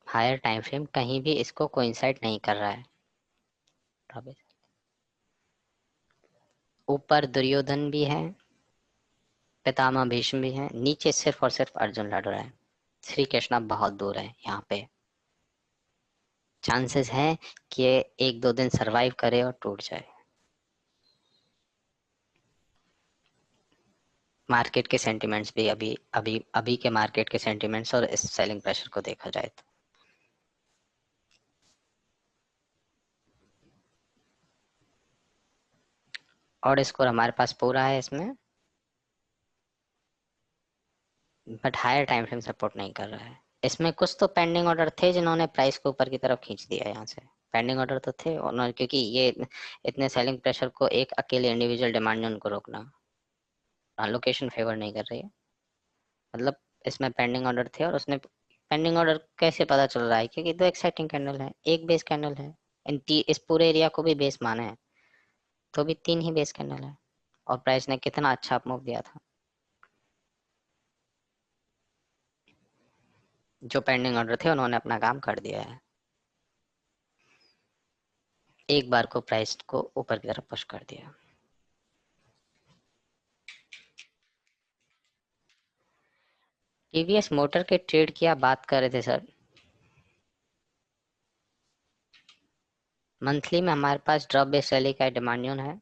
हायर टाइम फ्रेम कहीं भी इसको कोइंसाइड नहीं कर रहा है। ऊपर दुर्योधन भी है, पितामह भीष्म भी है, नीचे सिर्फ और सिर्फ अर्जुन लड़ रहा है। श्री कृष्णा बहुत दूर है, यहाँ पे चांसेस हैं कि ये एक दो दिन सरवाइव करे और टूट जाए। मार्केट के सेंटिमेंट्स भी अभी अभी अभी के मार्केट के सेंटिमेंट्स और इस सेलिंग प्रेशर को देखा जाए तो और स्कोर हमारे पास पूरा है इसमें, but higher time frame support नहीं कर रहा है। इसमें कुछ तो पेंडिंग ऑर्डर थे जिन्होंने प्राइस को ऊपर की तरफ खींच दिया। यहाँ से पेंडिंग ऑर्डर तो थे उन्होंने, क्योंकि ये इतने सेलिंग प्रेशर को एक अकेले इंडिविजुअल डिमांड ने उनको रोकना, लोकेशन फेवर नहीं कर रही है। मतलब इसमें पेंडिंग ऑर्डर थे और उसने पेंडिंग ऑर्डर कैसे पता चल रहा है, क्योंकि दो एक्साइटिंग कैंडल है, एक बेस कैंडल है, इस पूरे एरिया को भी बेस माना है तो भी तीन ही बेस कैंडल है और प्राइस ने कितना अच्छा मूव दिया था। जो पेंडिंग ऑर्डर थे उन्होंने अपना काम कर दिया है, एक बार को प्राइस को ऊपर की तरफ पुश कर दिया। टीवीएस मोटर के ट्रेड की आप बात कर रहे थे सर, मंथली में हमारे पास ड्रॉप बेस्ड रैली का डिमांड है।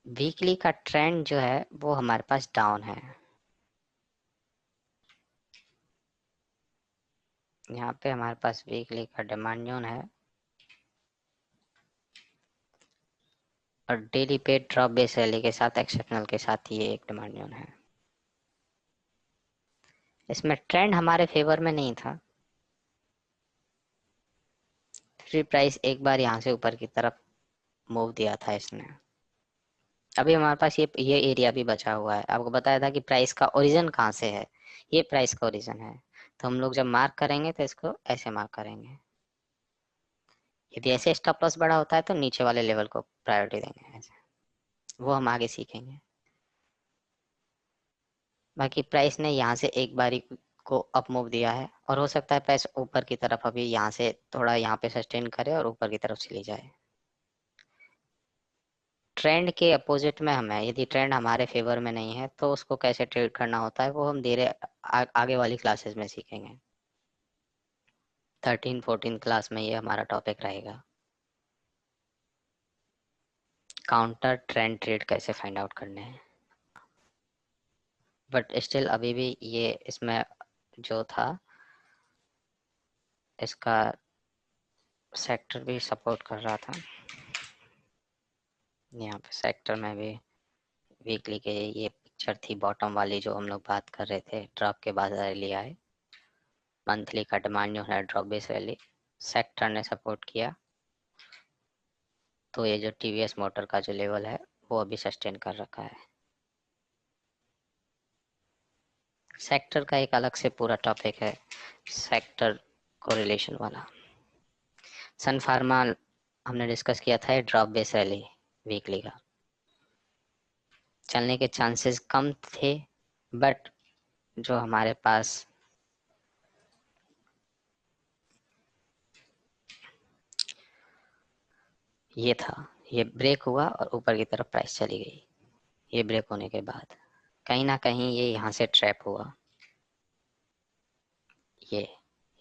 वीकली का ट्रेंड जो है वो हमारे पास डाउन है। यहाँ पे हमारे पास वीकली का डिमांड है और डेली पे ड्रॉप बेस रैली के साथ एक्सेप्शनल के साथ ये एक डिमांड है। इसमें ट्रेंड हमारे फेवर में नहीं था। फ्री प्राइस एक बार यहाँ से ऊपर की तरफ मूव दिया था इसने। अभी हमारे पास ये एरिया भी बचा हुआ है। आपको बताया था कि प्राइस का ओरिजिन कहाँ से है, ये प्राइस का ओरिजिन है। तो हम लोग जब मार्क करेंगे तो इसको ऐसे मार्क करेंगे। यदि ऐसे स्टॉप लॉस बड़ा होता है तो नीचे वाले लेवल को प्रायोरिटी देंगे ऐसे। वो हम आगे सीखेंगे। बाकी प्राइस ने यहाँ से एक बारी को अप मूव दिया है और हो सकता है प्राइस ऊपर की तरफ अभी यहाँ से थोड़ा यहाँ पे सस्टेन करे और ऊपर की तरफ चली जाए। ट्रेंड के अपोजिट में हमें, यदि ट्रेंड हमारे फेवर में नहीं है तो उसको कैसे ट्रेड करना होता है वो हम धीरे आगे वाली क्लासेस में सीखेंगे। 13-14 क्लास में ये हमारा टॉपिक रहेगा, काउंटर ट्रेंड ट्रेड कैसे फाइंड आउट करने हैं। बट स्टिल अभी भी ये इसमें जो था इसका सेक्टर भी सपोर्ट कर रहा था। यहाँ पे सेक्टर में भी वीकली के ये पिक्चर थी बॉटम वाली जो हम लोग बात कर रहे थे, ड्रॉप के बाद रैली आए। मंथली का डिमांड जो है ड्रॉप बेस रैली, सेक्टर ने सपोर्ट किया तो ये जो टीवीएस मोटर का जो लेवल है वो अभी सस्टेन कर रखा है। सेक्टर का एक अलग से पूरा टॉपिक है, सेक्टर कोरिलेशन वाला। सन फार्मा हमने डिस्कस किया था ड्रॉप बेस रैली वीकली का, चलने के चांसेस कम थे बट जो हमारे पास ये था, ये ब्रेक हुआ और ऊपर की तरफ प्राइस चली गई। ये ब्रेक होने के बाद कहीं ना कहीं ये यहाँ से ट्रैप हुआ, ये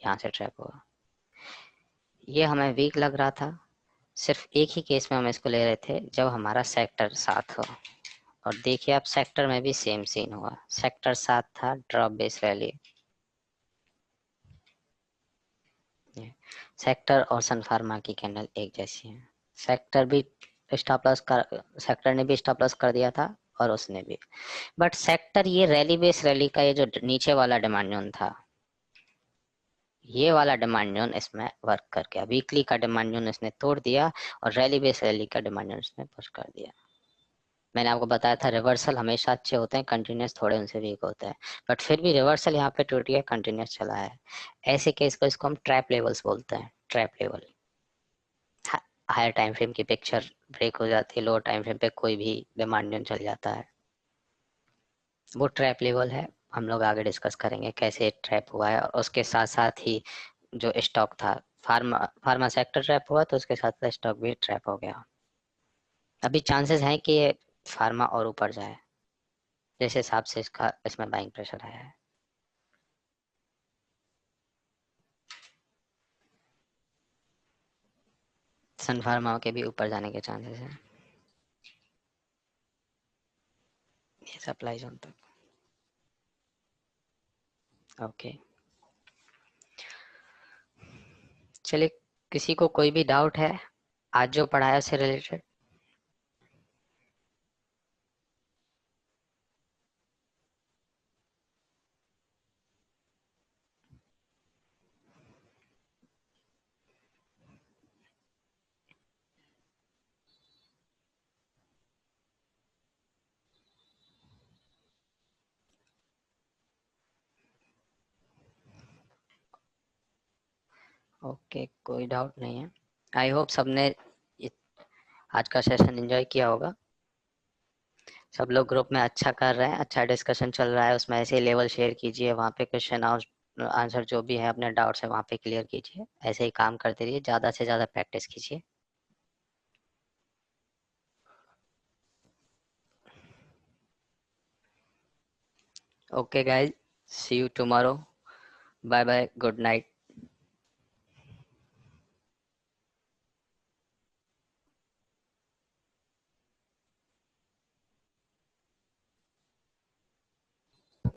यहाँ से ट्रैप हुआ। ये हमें वीक लग रहा था, सिर्फ एक ही केस में हम इसको ले रहे थे जब हमारा सेक्टर 7 हो। और देखिए अब सेक्टर में भी सेम सीन हुआ, सेक्टर 7 था ड्रॉप बेस रैली। सेक्टर और सन फार्मा की कैंडल एक जैसी है। सेक्टर भी स्टॉप लॉस कर, सेक्टर ने भी स्टॉप लॉस कर दिया था और उसने भी। बट सेक्टर ये रैली बेस रैली का ये जो नीचे वाला डिमांड जोन था, ये वाला डिमांड जोन इसमें वर्क कर गया। वीकली का डिमांड जोन इसने तोड़ दिया और रैली बेस रैली का डिमांड जोन इसने पुश कर दिया। मैंने आपको बताया था रिवर्सल हमेशा अच्छे होते हैं, कंटिन्यूस थोड़े उनसे वीक होते हैं। बट फिर भी रिवर्सल यहाँ पे टूट गया, कंटिन्यूस चला है। ऐसे केस को इसको हम ट्रैप लेवल्स बोलते हैं, trap level. Higher time frame की पिक्चर ब्रेक हो जाती है, लोअर टाइम फ्रेम पे कोई भी डिमांड जोन चल जाता है, वो ट्रैप लेवल है। हम लोग आगे डिस्कस करेंगे कैसे ट्रैप हुआ है। और उसके साथ साथ ही जो स्टॉक था, फार्मा सेक्टर ट्रैप हुआ तो उसके साथ स्टॉक भी ट्रैप हो गया। अभी चांसेस हैं कि ये फार्मा और ऊपर जाए, जिस हिसाब से इसका इसमें बाइंग प्रेशर आया है। सन फार्मा के भी ऊपर जाने के चांसेस हैं, ये सप्लाई जोन तक। ओके, चलिए, किसी को कोई भी डाउट है आज जो पढ़ाया उससे रिलेटेड? ओके, कोई डाउट नहीं है। आई होप सबने आज का सेशन एंजॉय किया होगा। सब लोग ग्रुप में अच्छा कर रहे हैं, अच्छा डिस्कशन चल रहा है, उसमें ऐसे ही लेवल शेयर कीजिए, वहाँ पे क्वेश्चन और आंसर जो भी है अपने डाउट्स है वहाँ पे क्लियर कीजिए। ऐसे ही काम करते रहिए, ज़्यादा से ज़्यादा प्रैक्टिस कीजिए। Okay guys, see you tomorrow, bye bye, good night.